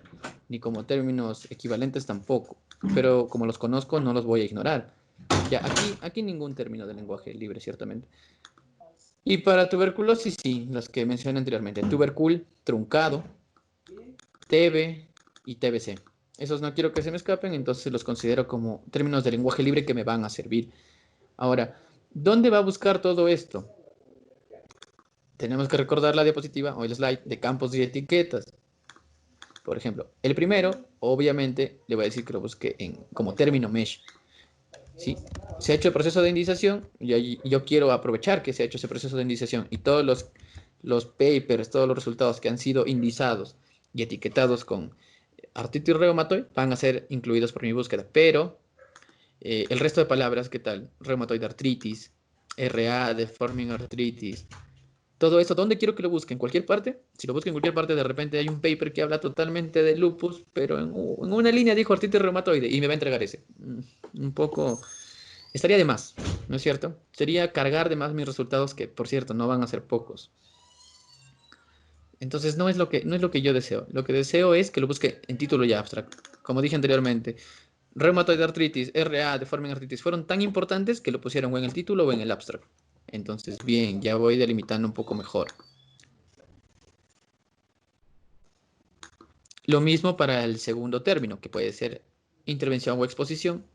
ni como términos equivalentes tampoco. Pero como los conozco, no los voy a ignorar. Ya, aquí ningún término de lenguaje libre, ciertamente. Y para tuberculosis, sí, los que mencioné anteriormente. Tubercul, truncado, TB y TBC. Esos no quiero que se me escapen, entonces los considero como términos de lenguaje libre que me van a servir. Ahora, ¿dónde va a buscar todo esto? Tenemos que recordar la diapositiva o el slide de campos y etiquetas. Por ejemplo, el primero, obviamente, le voy a decir que lo busque como término mesh. ¿Sí? Se ha hecho el proceso de indiciación y yo quiero aprovechar que se ha hecho ese proceso de indiciación y todos los papers, todos los resultados que han sido indizados y etiquetados con artritis reumatoide van a ser incluidos por mi búsqueda. Pero el resto de palabras, ¿qué tal? Reumatoide artritis, RA, deforming arthritis, todo eso, ¿dónde quiero que lo busque? ¿En cualquier parte? Si lo busco en cualquier parte, de repente hay un paper que habla totalmente de lupus, pero en una línea dijo artritis reumatoide y me va a entregar ese. Un poco. Estaría de más, ¿no es cierto? Sería cargar de más mis resultados, que por cierto no van a ser pocos. Entonces no es lo que yo deseo. Lo que deseo es que lo busque en título y abstract. Como dije anteriormente, reumatoide artritis, RA, deforming artritis fueron tan importantes que lo pusieron o en el título o en el abstract. Entonces, bien, ya voy delimitando un poco mejor. Lo mismo para el segundo término, que puede ser intervención o exposición.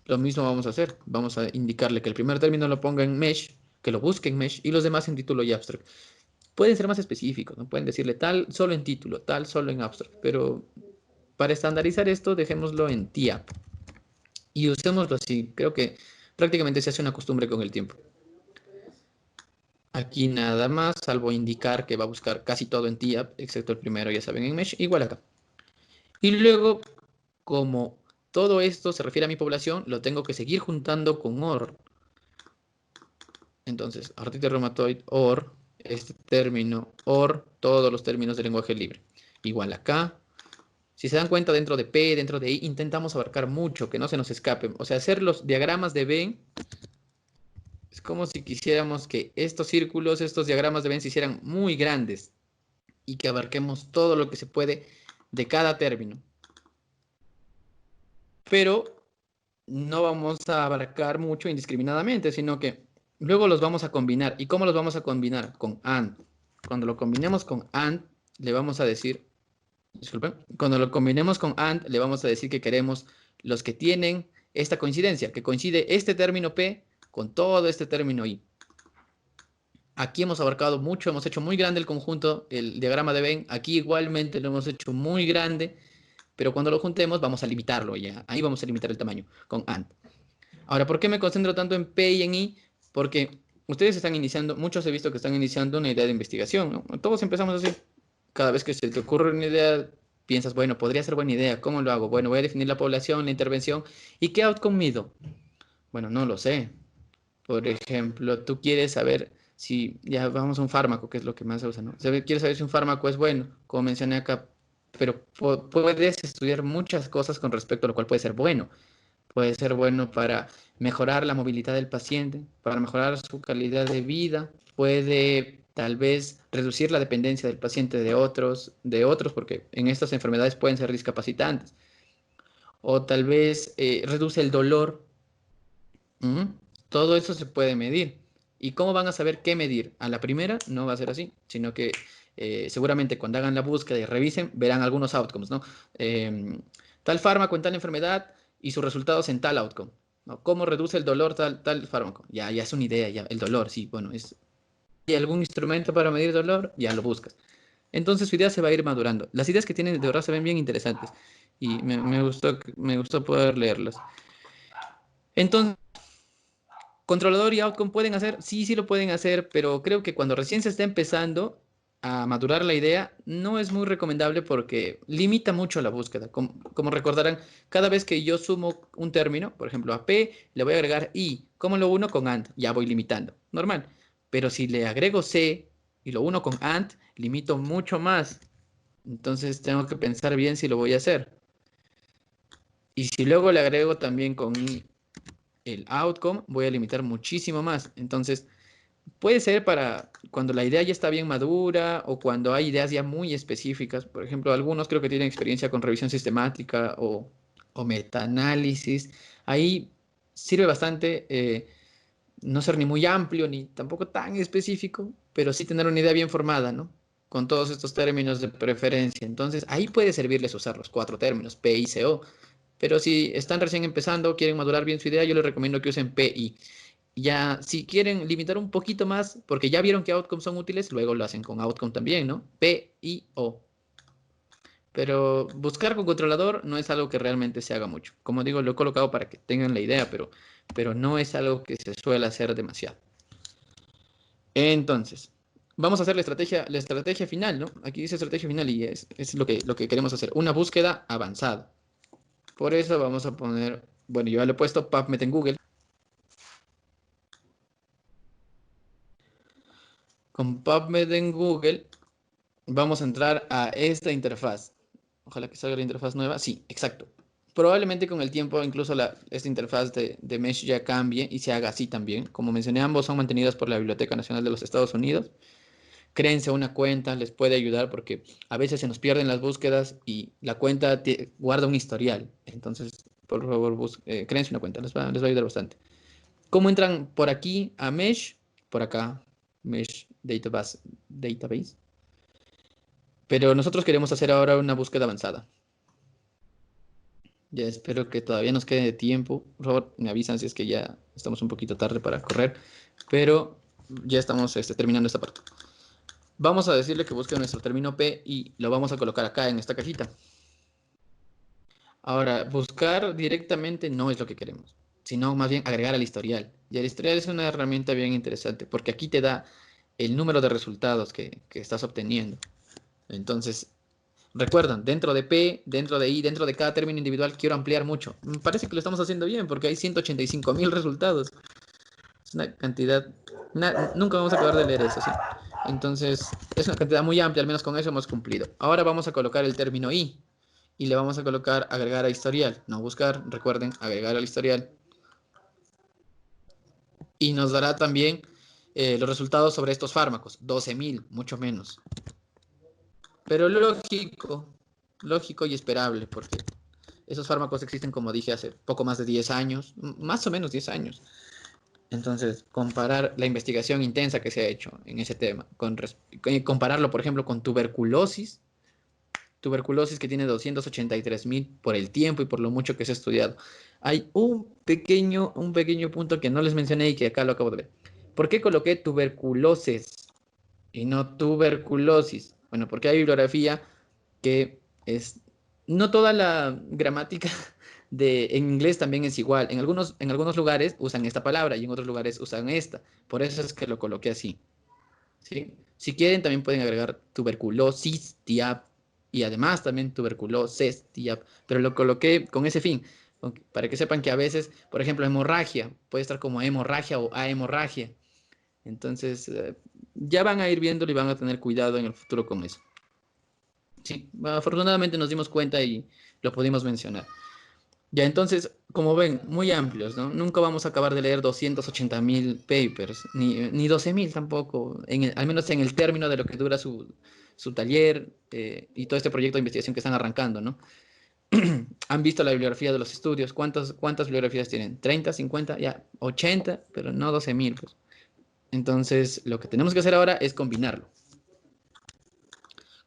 Lo mismo vamos a hacer. Vamos a indicarle que el primer término lo ponga en Mesh, que lo busque en Mesh, y los demás en título y abstract. Pueden ser más específicos, ¿no? Pueden decirle tal solo en título, tal solo en abstract, pero para estandarizar esto, dejémoslo en TIAP. Y usémoslo así. Creo que prácticamente se hace una costumbre con el tiempo. Aquí nada más, salvo indicar que va a buscar casi todo en TIAP, excepto el primero, ya saben, en Mesh, igual acá. Y luego, como todo esto se refiere a mi población, lo tengo que seguir juntando con OR. Entonces, artritis reumatoide, OR, este término, OR, todos los términos de lenguaje libre. Igual acá. Si se dan cuenta, dentro de P, dentro de I, intentamos abarcar mucho, que no se nos escape. O sea, hacer los diagramas de Venn es como si quisiéramos que estos círculos, estos diagramas de Venn se hicieran muy grandes y que abarquemos todo lo que se puede de cada término. Pero no vamos a abarcar mucho indiscriminadamente, sino que luego los vamos a combinar. ¿Y cómo los vamos a combinar? Con AND. Cuando lo combinemos con AND, le vamos a decir, disculpen, cuando lo combinemos con AND, le vamos a decir que queremos los que tienen esta coincidencia, que coincide este término P con todo este término I. Aquí hemos abarcado mucho, hemos hecho muy grande el conjunto, el diagrama de Venn. Aquí igualmente lo hemos hecho muy grande, pero cuando lo juntemos vamos a limitarlo ya. Ahí vamos a limitar el tamaño con AND. Ahora, ¿por qué me concentro tanto en P y en I? Porque ustedes están iniciando, muchos he visto que están iniciando una idea de investigación, ¿no? Todos empezamos así. Cada vez que se te ocurre una idea, piensas, bueno, podría ser buena idea, ¿cómo lo hago? Bueno, voy a definir la población, la intervención, ¿y qué outcome mido? Bueno, no lo sé. Por ejemplo, tú quieres saber si, ya vamos a un fármaco, que es lo que más se usa, ¿no? Quieres saber si un fármaco es bueno, como mencioné acá, pero puedes estudiar muchas cosas con respecto a lo cual puede ser bueno. Puede ser bueno para mejorar la movilidad del paciente, para mejorar su calidad de vida, puede tal vez reducir la dependencia del paciente de otros, porque en estas enfermedades pueden ser discapacitantes. o tal vez reduce el dolor. Ujú. Todo eso se puede medir. ¿Y cómo van a saber qué medir? A la primera no va a ser así, sino que seguramente cuando hagan la búsqueda y revisen, verán algunos outcomes, ¿no? Tal fármaco en tal enfermedad y sus resultados en tal outcome, ¿no? ¿Cómo reduce el dolor tal fármaco? Ya es una idea, ya. El dolor, sí, bueno, ¿hay algún instrumento para medir dolor? Ya lo buscas. Entonces su idea se va a ir madurando. Las ideas que tienen de verdad se ven bien interesantes y me gustó poder leerlas. Entonces, ¿controlador y outcome pueden hacer? Sí, sí lo pueden hacer, pero creo que cuando recién se está empezando a madurar la idea, no es muy recomendable porque limita mucho la búsqueda. Como recordarán, cada vez que yo sumo un término, por ejemplo, a P, le voy a agregar I. ¿Cómo lo uno con AND? Ya voy limitando. Normal. Pero si le agrego C y lo uno con AND, limito mucho más. Entonces tengo que pensar bien si lo voy a hacer. Y si luego le agrego también con el outcome, voy a limitar muchísimo más. Entonces, puede ser para cuando la idea ya está bien madura o cuando hay ideas ya muy específicas. Por ejemplo, algunos creo que tienen experiencia con revisión sistemática o metaanálisis. Ahí sirve bastante no ser ni muy amplio ni tampoco tan específico, pero sí tener una idea bien formada, ¿no? Con todos estos términos de preferencia. Entonces, ahí puede servirles usar los cuatro términos, P, I, C, O. Pero si están recién empezando, quieren madurar bien su idea, yo les recomiendo que usen P, I. Ya, si quieren limitar un poquito más, porque ya vieron que outcomes son útiles, luego lo hacen con outcome también, ¿no? P, I, O. Pero buscar con controlador no es algo que realmente se haga mucho. Como digo, lo he colocado para que tengan la idea, pero no es algo que se suele hacer demasiado. Entonces, vamos a hacer la estrategia final, ¿no? Aquí dice estrategia final y es lo que queremos hacer. Una búsqueda avanzada. Por eso vamos a poner, bueno, yo ya lo he puesto PubMed en Google. Con PubMed en Google vamos a entrar a esta interfaz. Ojalá que salga la interfaz nueva. Sí, exacto. Probablemente con el tiempo incluso esta interfaz de Mesh ya cambie y se haga así también. Como mencioné, ambos son mantenidos por la Biblioteca Nacional de los Estados Unidos. Créense una cuenta, les puede ayudar porque a veces se nos pierden las búsquedas y la cuenta guarda un historial. Entonces, por favor, créense una cuenta, les va a ayudar bastante. ¿Cómo entran por aquí a Mesh? Por acá, Mesh Database. Pero nosotros queremos hacer ahora una búsqueda avanzada. Ya espero que todavía nos quede tiempo. Por favor, me avisan si es que ya estamos un poquito tarde para correr. Pero ya estamos terminando esta parte. Vamos a decirle que busque nuestro término P y lo vamos a colocar acá en esta cajita. Ahora, buscar directamente no es lo que queremos, sino más bien agregar al historial. Y el historial es una herramienta bien interesante porque aquí te da el número de resultados que estás obteniendo. Entonces, recuerdan, dentro de P, dentro de I, dentro de cada término individual quiero ampliar mucho. Me parece que lo estamos haciendo bien porque hay 185.000 resultados. Es una cantidad, nunca vamos a acabar de leer eso, ¿sí? Entonces, es una cantidad muy amplia, al menos con eso hemos cumplido. Ahora vamos a colocar el término I y le vamos a colocar agregar a historial. No buscar, recuerden, agregar al historial. Y nos dará también los resultados sobre estos fármacos, 12.000, mucho menos. Pero lógico y esperable, porque esos fármacos existen, como dije, hace poco más de 10 años, más o menos 10 años. Entonces, comparar la investigación intensa que se ha hecho en ese tema, compararlo, por ejemplo, con tuberculosis que tiene 283.000 por el tiempo y por lo mucho que se ha estudiado. Hay un pequeño punto que no les mencioné y que acá lo acabo de ver. ¿Por qué coloqué tuberculosis y no tuberculosis? Bueno, porque hay bibliografía que es, no toda la gramática en inglés también es igual. En algunos lugares usan esta palabra y en otros lugares usan esta. Por eso es que lo coloqué así. ¿Sí? Si quieren, también pueden agregar tuberculosis, TIAP, y además también tuberculosis, TIAP, pero lo coloqué con ese fin, para que sepan que a veces, por ejemplo, hemorragia, puede estar como hemorragia o ahemorragia. Entonces, ya van a ir viéndolo y van a tener cuidado en el futuro con eso. Sí, afortunadamente nos dimos cuenta y lo pudimos mencionar. Ya, entonces, como ven, muy amplios, ¿no? Nunca vamos a acabar de leer 280.000 papers, ni 12.000 tampoco, al menos en el término de lo que dura su taller y todo este proyecto de investigación que están arrancando, ¿no? han visto la bibliografía de los estudios. ¿Cuántas bibliografías tienen? ¿30, 50? Ya, 80, pero no 12.000. Pues. Entonces, lo que tenemos que hacer ahora es combinarlo.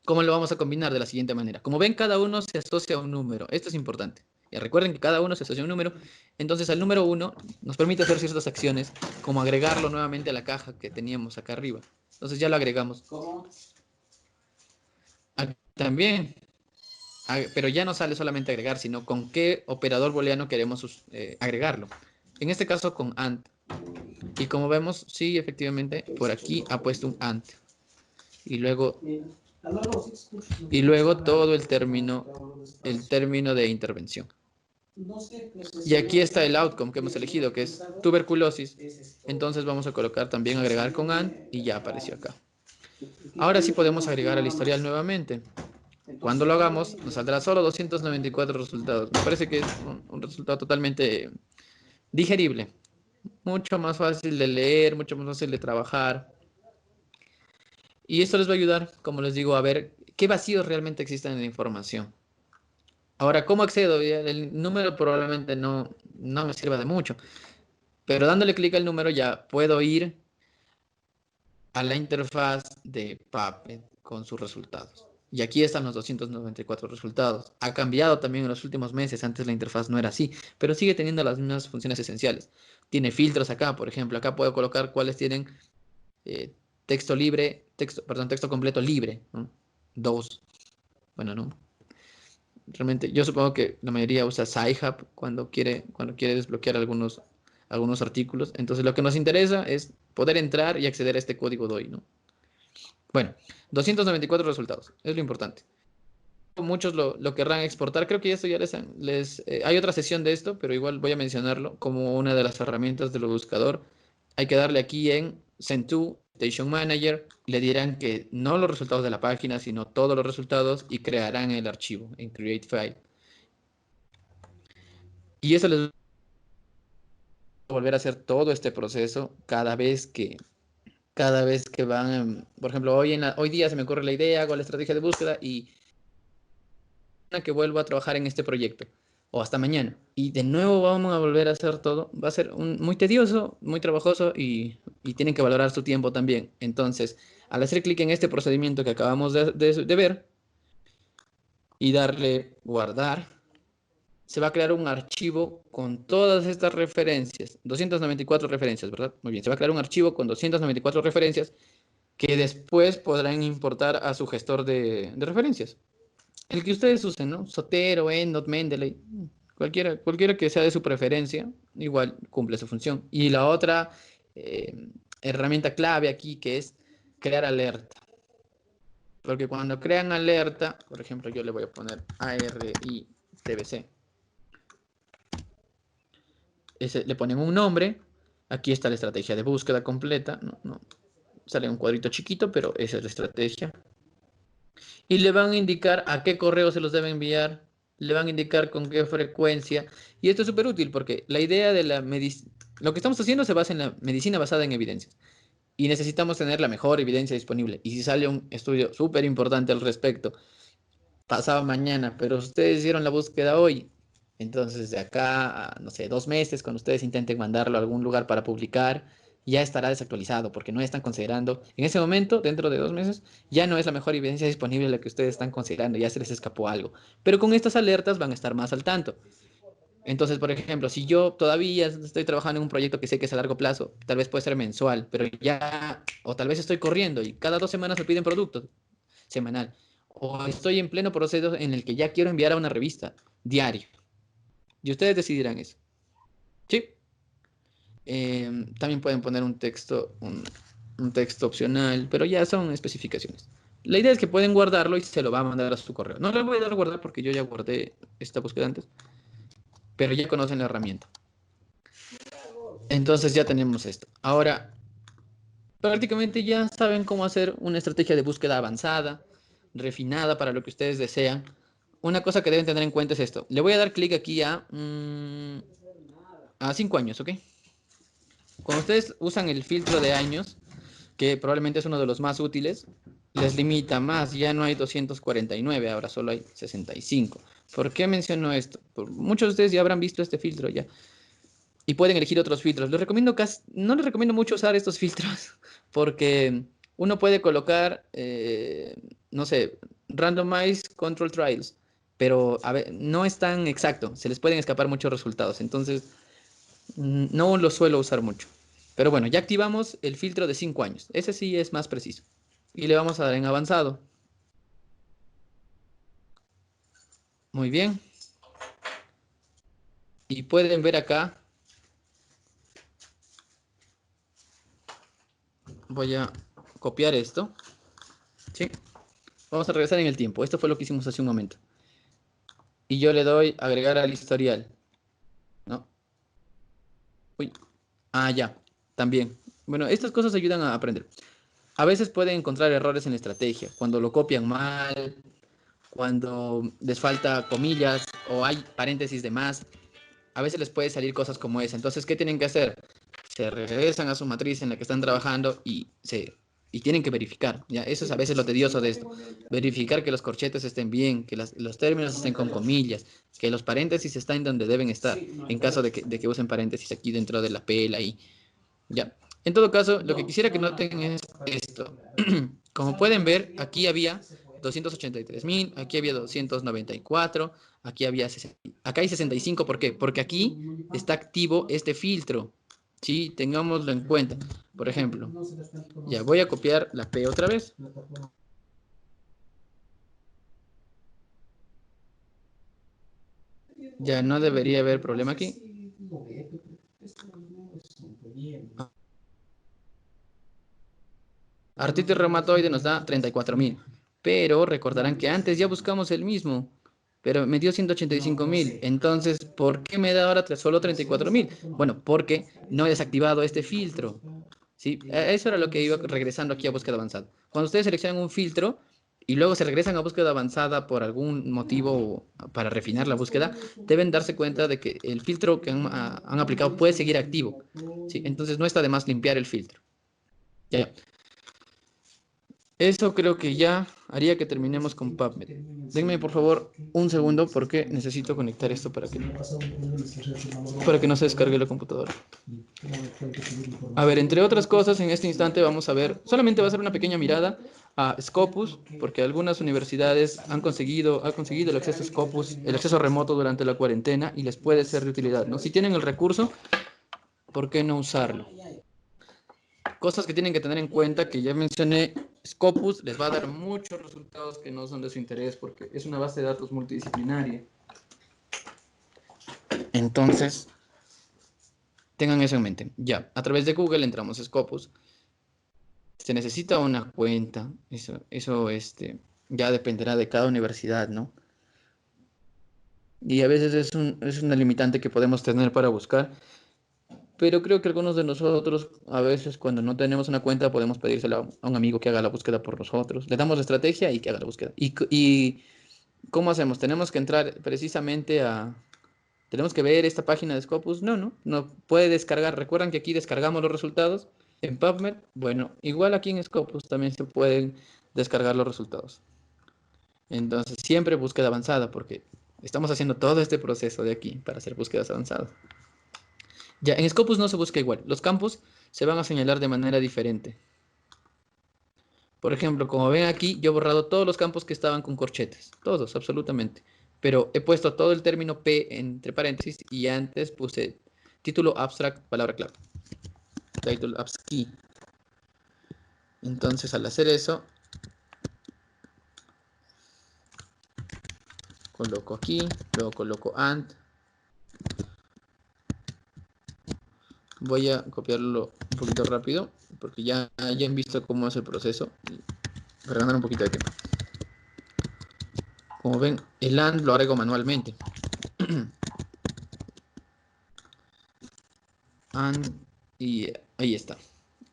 ¿Cómo lo vamos a combinar? De la siguiente manera. Como ven, cada uno se asocia a un número. Esto es importante. Ya recuerden que cada uno se asocia a un número. Entonces, al número 1 nos permite hacer ciertas acciones, como agregarlo nuevamente a la caja que teníamos acá arriba. Entonces, ya lo agregamos. ¿Cómo? Aquí también. Pero ya no sale solamente agregar, sino con qué operador booleano queremos agregarlo. En este caso, con AND. Y como vemos, sí, efectivamente, por aquí ha puesto un AND. Y luego todo el término de intervención. Y aquí está el outcome que hemos elegido, que es tuberculosis. Entonces vamos a colocar también agregar con AND y ya apareció acá. Ahora sí podemos agregar al historial nuevamente. Cuando lo hagamos, nos saldrá solo 294 resultados. Me parece que es un resultado totalmente digerible. Mucho más fácil de leer, mucho más fácil de trabajar. Y esto les va a ayudar, como les digo, a ver qué vacíos realmente existen en la información. Ahora, ¿cómo accedo? El número probablemente no me sirva de mucho. Pero dándole clic al número ya puedo ir a la interfaz de Puppet con sus resultados. Y aquí están los 294 resultados. Ha cambiado también en los últimos meses. Antes la interfaz no era así, pero sigue teniendo las mismas funciones esenciales. Tiene filtros acá, por ejemplo. Acá puedo colocar cuáles tienen texto completo libre, ¿no? 2. Bueno, no. Realmente, yo supongo que la mayoría usa Sci-Hub cuando quiere desbloquear algunos artículos. Entonces, lo que nos interesa es poder entrar y acceder a este código DOI, ¿no? Bueno, 294 resultados, es lo importante. Muchos lo querrán exportar. Creo que esto ya hay otra sesión de esto, pero igual voy a mencionarlo como una de las herramientas del buscador. Hay que darle aquí en Send to Station Manager. Le dirán que no los resultados de la página, sino todos los resultados y crearán el archivo en Create File. Y eso les va a volver a hacer todo este proceso cada vez que van, por ejemplo, hoy día se me ocurre la idea, hago la estrategia de búsqueda y que vuelvo a trabajar en este proyecto o hasta mañana y de nuevo vamos a volver a hacer todo, va a ser muy tedioso, muy trabajoso y tienen que valorar su tiempo también. Entonces, al hacer clic en este procedimiento que acabamos de ver y darle guardar, se va a crear un archivo con todas estas referencias, 294 referencias, ¿verdad? Muy bien, se va a crear un archivo con 294 referencias que después podrán importar a su gestor de referencias. El que ustedes usen, ¿no? Zotero, EndNote, Mendeley, cualquiera que sea de su preferencia, igual cumple su función. Y la otra herramienta clave aquí que es crear alerta. Porque cuando crean alerta, por ejemplo, yo le voy a poner ARITBC. Le ponen un nombre. Aquí está la estrategia de búsqueda completa. No, sale un cuadrito chiquito, pero esa es la estrategia. Y le van a indicar a qué correo se los debe enviar, le van a indicar con qué frecuencia. Y esto es súper útil porque la idea de lo que estamos haciendo se basa en la medicina basada en evidencias. Y necesitamos tener la mejor evidencia disponible. Y si sale un estudio súper importante al respecto, pasado mañana, pero ustedes hicieron la búsqueda hoy, entonces de acá a, no sé, 2 meses, cuando ustedes intenten mandarlo a algún lugar para publicar, ya estará desactualizado porque no están considerando, en ese momento, dentro de 2 meses, ya no es la mejor evidencia disponible la que ustedes están considerando, ya se les escapó algo. Pero con estas alertas van a estar más al tanto. Entonces, por ejemplo, si yo todavía estoy trabajando en un proyecto que sé que es a largo plazo, tal vez puede ser mensual, pero ya, o tal vez estoy corriendo y cada 2 semanas me piden productos semanal, o estoy en pleno proceso en el que ya quiero enviar a una revista diario. Y ustedes decidirán eso. ¿Sí? También pueden poner un texto opcional, pero ya son especificaciones. La idea es que pueden guardarlo y se lo va a mandar a su correo. No le voy a dar a guardar porque yo ya guardé esta búsqueda antes, pero ya conocen la herramienta. Entonces ya tenemos esto. Ahora, prácticamente ya saben cómo hacer una estrategia de búsqueda avanzada, refinada para lo que ustedes desean. Una cosa que deben tener en cuenta es esto. Le voy a dar clic aquí a 5 años, ¿ok? Cuando ustedes usan el filtro de años, que probablemente es uno de los más útiles, les limita más. Ya no hay 249, ahora solo hay 65. ¿Por qué menciono esto? Muchos de ustedes ya habrán visto este filtro ya. Y pueden elegir otros filtros. No les recomiendo mucho usar estos filtros porque uno puede colocar, no sé, randomize control trials, pero a ver, no es tan exacto. Se les pueden escapar muchos resultados. Entonces, no lo suelo usar mucho. Pero bueno, ya activamos el filtro de 5 años. Ese sí es más preciso. Y le vamos a dar en avanzado. Muy bien. Y pueden ver acá. Voy a copiar esto. ¿Sí? Vamos a regresar en el tiempo. Esto fue lo que hicimos hace un momento. Y yo le doy agregar al historial. ¿No? Uy. Ah, ya. También. Bueno, estas cosas ayudan a aprender. A veces pueden encontrar errores en la estrategia. Cuando lo copian mal, cuando les falta comillas o hay paréntesis de más. A veces les puede salir cosas como esa. Entonces, ¿qué tienen que hacer? Se regresan a su matriz en la que están trabajando y tienen que verificar. ¿Ya? Eso es a veces lo tedioso de esto. Verificar que los corchetes estén bien, que los términos estén con comillas, que los paréntesis están donde deben estar, en caso de que usen paréntesis aquí dentro de la pela y ya. En todo caso, lo que quisiera que noten es esto. Como pueden ver, aquí había 283.000, aquí había 294, aquí había acá hay 65. ¿Por qué? Porque aquí está activo este filtro. Sí, tengámoslo en cuenta. Por ejemplo, ya voy a copiar la P otra vez. Ya no debería haber problema aquí. Artritis reumatoide nos da 34.000. Pero recordarán que antes ya buscamos el mismo. Pero me dio 185.000. Entonces, ¿por qué me da ahora solo 34.000? Bueno, porque no he desactivado este filtro. ¿Sí? Eso era lo que iba regresando aquí a búsqueda avanzada. Cuando ustedes seleccionan un filtro y luego se regresan a búsqueda avanzada por algún motivo para refinar la búsqueda, deben darse cuenta de que el filtro que han aplicado puede seguir activo. ¿Sí? Entonces, no está de más limpiar el filtro. Ya. Eso creo que ya haría que terminemos con PubMed. Denme por favor un segundo porque necesito conectar esto para que no se descargue la computadora. A ver, entre otras cosas, en este instante vamos a ver, solamente va a ser una pequeña mirada a Scopus, porque algunas universidades han conseguido el acceso a Scopus, el acceso remoto durante la cuarentena y les puede ser de utilidad, ¿no? Si tienen el recurso, ¿por qué no usarlo? Cosas que tienen que tener en cuenta, que ya mencioné, Scopus les va a dar muchos resultados que no son de su interés porque es una base de datos multidisciplinaria. Entonces, tengan eso en mente. Ya, a través de Google entramos a Scopus. Se necesita una cuenta. Eso ya dependerá de cada universidad, ¿no? Y a veces es una limitante que podemos tener para buscar. Pero creo que algunos de nosotros, a veces cuando no tenemos una cuenta, podemos pedírsela a un amigo que haga la búsqueda por nosotros. Le damos la estrategia y que haga la búsqueda. ¿Y cómo hacemos? Tenemos que entrar precisamente a... ¿Tenemos que ver esta página de Scopus? No puede descargar. ¿Recuerdan que aquí descargamos los resultados en PubMed? Bueno, igual aquí en Scopus también se pueden descargar los resultados. Entonces, siempre búsqueda avanzada, porque estamos haciendo todo este proceso de aquí para hacer búsquedas avanzadas. Ya, en Scopus no se busca igual. Los campos se van a señalar de manera diferente. Por ejemplo, como ven aquí, yo he borrado todos los campos que estaban con corchetes. Todos, absolutamente. Pero he puesto todo el término P entre paréntesis y antes puse título abstract, palabra clave. Title abs key. Entonces, al hacer eso, coloco aquí, luego coloco and. Voy a copiarlo un poquito rápido, porque ya han visto cómo es el proceso. Para ganar un poquito de tiempo. Como ven, el and lo agrego manualmente. And, y ahí está.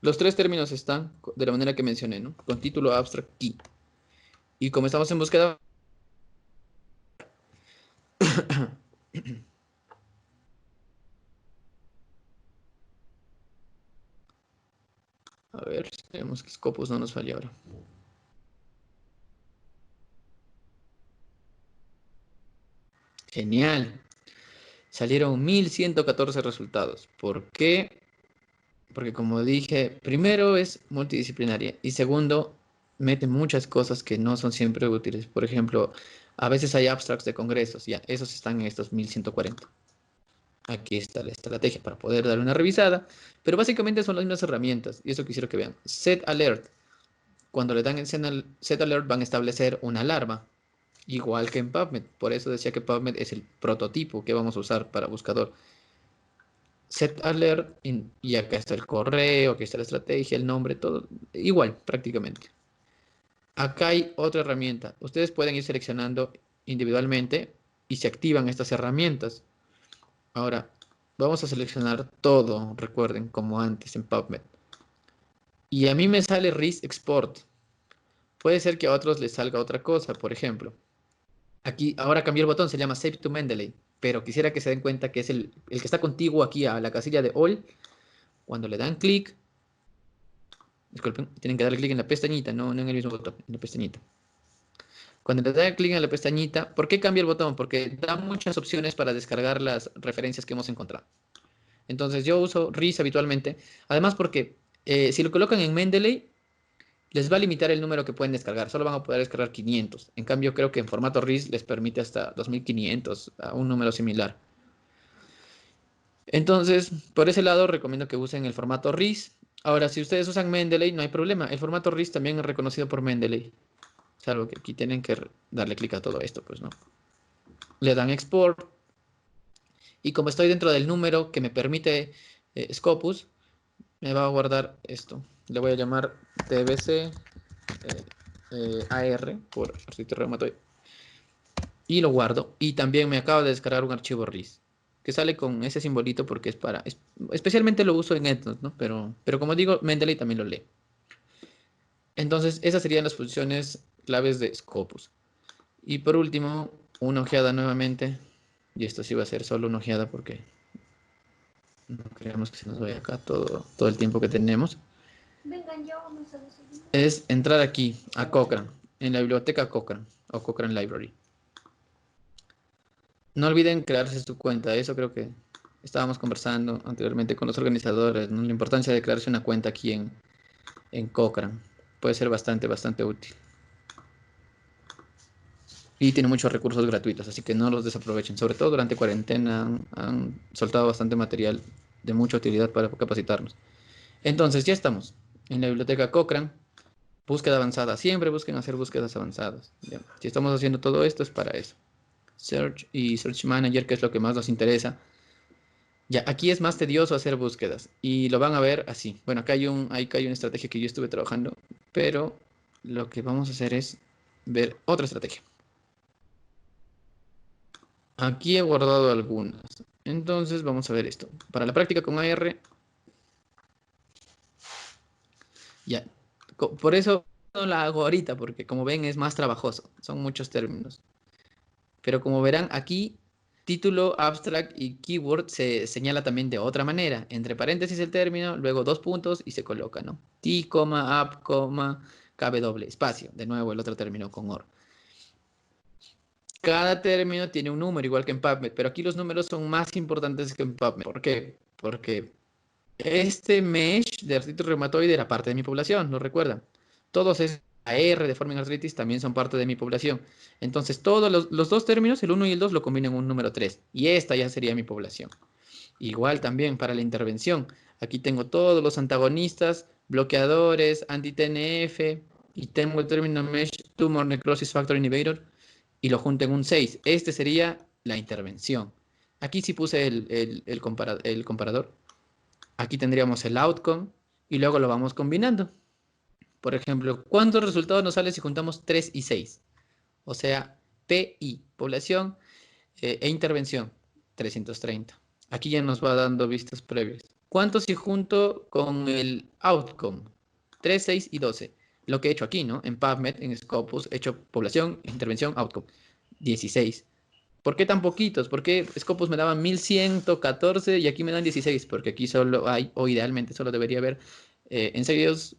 Los tres términos están de la manera que mencioné, ¿no? Con título abstract key. Y como estamos en búsqueda... A ver, esperemos que Scopus no nos falle ahora. Genial. Salieron 1114 resultados. ¿Por qué? Porque como dije, primero es multidisciplinaria y segundo, mete muchas cosas que no son siempre útiles. Por ejemplo, a veces hay abstracts de congresos, ya, esos están en estos 1140. Aquí está la estrategia para poder dar una revisada, pero básicamente son las mismas herramientas y eso quisiera que vean. Set alert. Cuando le dan el set alert van a establecer una alarma, igual que en PubMed. Por eso decía que PubMed es el prototipo que vamos a usar para buscador. Set alert y acá está el correo, aquí está la estrategia, el nombre, todo igual prácticamente. Acá hay otra herramienta. Ustedes pueden ir seleccionando individualmente y se activan estas herramientas. Ahora, vamos a seleccionar todo, recuerden, como antes en PubMed. Y a mí me sale RIS Export. Puede ser que a otros les salga otra cosa, por ejemplo. Aquí, ahora cambió el botón, se llama Save to Mendeley. Pero quisiera que se den cuenta que es el que está contiguo aquí a la casilla de All. Cuando le dan clic, disculpen, tienen que darle clic en la pestañita, no en el mismo botón, en la pestañita. Cuando le dan clic en la pestañita, ¿por qué cambia el botón? Porque da muchas opciones para descargar las referencias que hemos encontrado. Entonces yo uso RIS habitualmente. Además porque si lo colocan en Mendeley, les va a limitar el número que pueden descargar. Solo van a poder descargar 500. En cambio, creo que en formato RIS les permite hasta 2500, a un número similar. Entonces, por ese lado, recomiendo que usen el formato RIS. Ahora, si ustedes usan Mendeley, no hay problema. El formato RIS también es reconocido por Mendeley. Salvo que aquí tienen que darle clic a todo esto, pues no. Le dan Export. Y como estoy dentro del número que me permite Scopus, me va a guardar esto. Le voy a llamar TBC AR por artritis reumatoide. Y lo guardo. Y también me acabo de descargar un archivo RIS que sale con ese simbolito porque es para... especialmente lo uso en EndNote, ¿no? Pero como digo, Mendeley también lo lee. Entonces, esas serían las funciones claves de Scopus. Y por último, una ojeada nuevamente. Y esto sí va a ser solo una ojeada porque no queremos que se nos vaya acá todo el tiempo que tenemos. Es entrar aquí a Cochrane, en la biblioteca Cochrane o Cochrane Library. No olviden crearse su cuenta, eso creo que estábamos conversando anteriormente con los organizadores, ¿no? La importancia de crearse una cuenta aquí en Cochrane. Puede ser bastante útil. Y tiene muchos recursos gratuitos, así que no los desaprovechen. Sobre todo durante cuarentena han soltado bastante material de mucha utilidad para capacitarnos. Entonces, ya estamos en la biblioteca Cochrane. Búsqueda avanzada. Siempre busquen hacer búsquedas avanzadas. ¿Ya? Si estamos haciendo todo esto es para eso. Search y Search Manager, que es lo que más nos interesa. Ya, aquí es más tedioso hacer búsquedas. Y lo van a ver así. Bueno, acá hay una estrategia que yo estuve trabajando. Pero lo que vamos a hacer es ver otra estrategia. Aquí he guardado algunas. Entonces vamos a ver esto. Para la práctica con AR. Ya. Por eso no la hago ahorita, porque como ven es más trabajoso. Son muchos términos. Pero como verán aquí, título, abstract y keyword se señala también de otra manera. Entre paréntesis el término, luego dos puntos y se coloca, ¿no? T, app, cabe doble, espacio. De nuevo el otro término con OR. Cada término tiene un número, igual que en PubMed, pero aquí los números son más importantes que en PubMed. ¿Por qué? Porque este mesh de artritis reumatoide era parte de mi población, ¿lo recuerdan? Todos esos AR de Forming Arthritis también son parte de mi población. Entonces, todos los dos términos, el 1 y el 2, lo combino en un número 3. Y esta ya sería mi población. Igual también para la intervención. Aquí tengo todos los antagonistas, bloqueadores, anti-TNF, y tengo el término Mesh Tumor Necrosis Factor Inhibitor, y lo junto en un 6. Este sería la intervención. Aquí sí puse el comparador. Aquí tendríamos el outcome y luego lo vamos combinando. Por ejemplo, ¿cuántos resultados nos sale si juntamos 3 y 6? O sea, PI, población e intervención, 330. Aquí ya nos va dando vistas previas. ¿Cuántos si junto con el outcome? 3, 6 y 12. Lo que he hecho aquí, ¿no? En PubMed, en Scopus, he hecho población, intervención, outcome. 16. ¿Por qué tan poquitos? ¿Por qué Scopus me daba 1114 y aquí me dan 16? Porque aquí solo hay, o idealmente solo debería haber, ensayos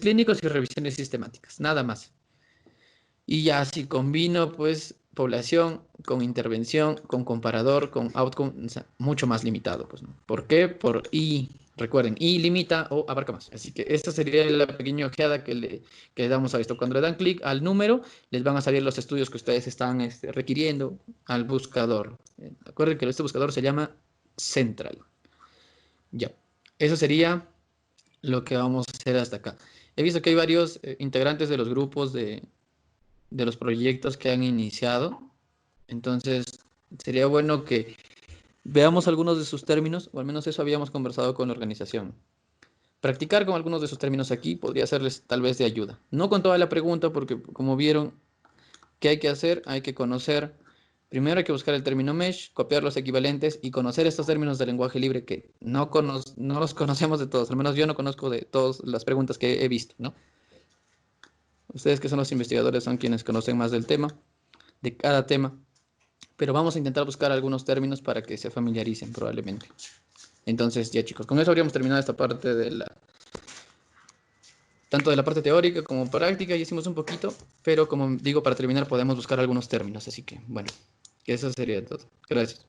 clínicos y revisiones sistemáticas, nada más. Y ya si combino, pues población, con intervención, con comparador, con outcome, o sea, mucho más limitado, pues, ¿no? ¿Por qué? Por I, recuerden, I limita o abarca más. Así que esta sería la pequeña ojeada que le damos a esto. Cuando le dan clic al número, les van a salir los estudios que ustedes están requiriendo al buscador. Recuerden que este buscador se llama Central. Ya, eso sería lo que vamos a hacer hasta acá. He visto que hay varios integrantes de los grupos de los proyectos que han iniciado. Entonces, sería bueno que veamos algunos de sus términos, o al menos eso habíamos conversado con la organización. Practicar con algunos de sus términos aquí podría serles tal vez de ayuda. No con toda la pregunta, porque como vieron, ¿qué hay que hacer? Hay que conocer, primero hay que buscar el término mesh, copiar los equivalentes y conocer estos términos de lenguaje libre que no los conocemos de todos, al menos yo no conozco de todas las preguntas que he visto, ¿no? Ustedes que son los investigadores son quienes conocen más del tema, de cada tema, pero vamos a intentar buscar algunos términos para que se familiaricen probablemente. Entonces, ya chicos, con eso habríamos terminado esta parte tanto de la parte teórica como práctica, ya hicimos un poquito, pero como digo, para terminar podemos buscar algunos términos, así que bueno, eso sería todo. Gracias.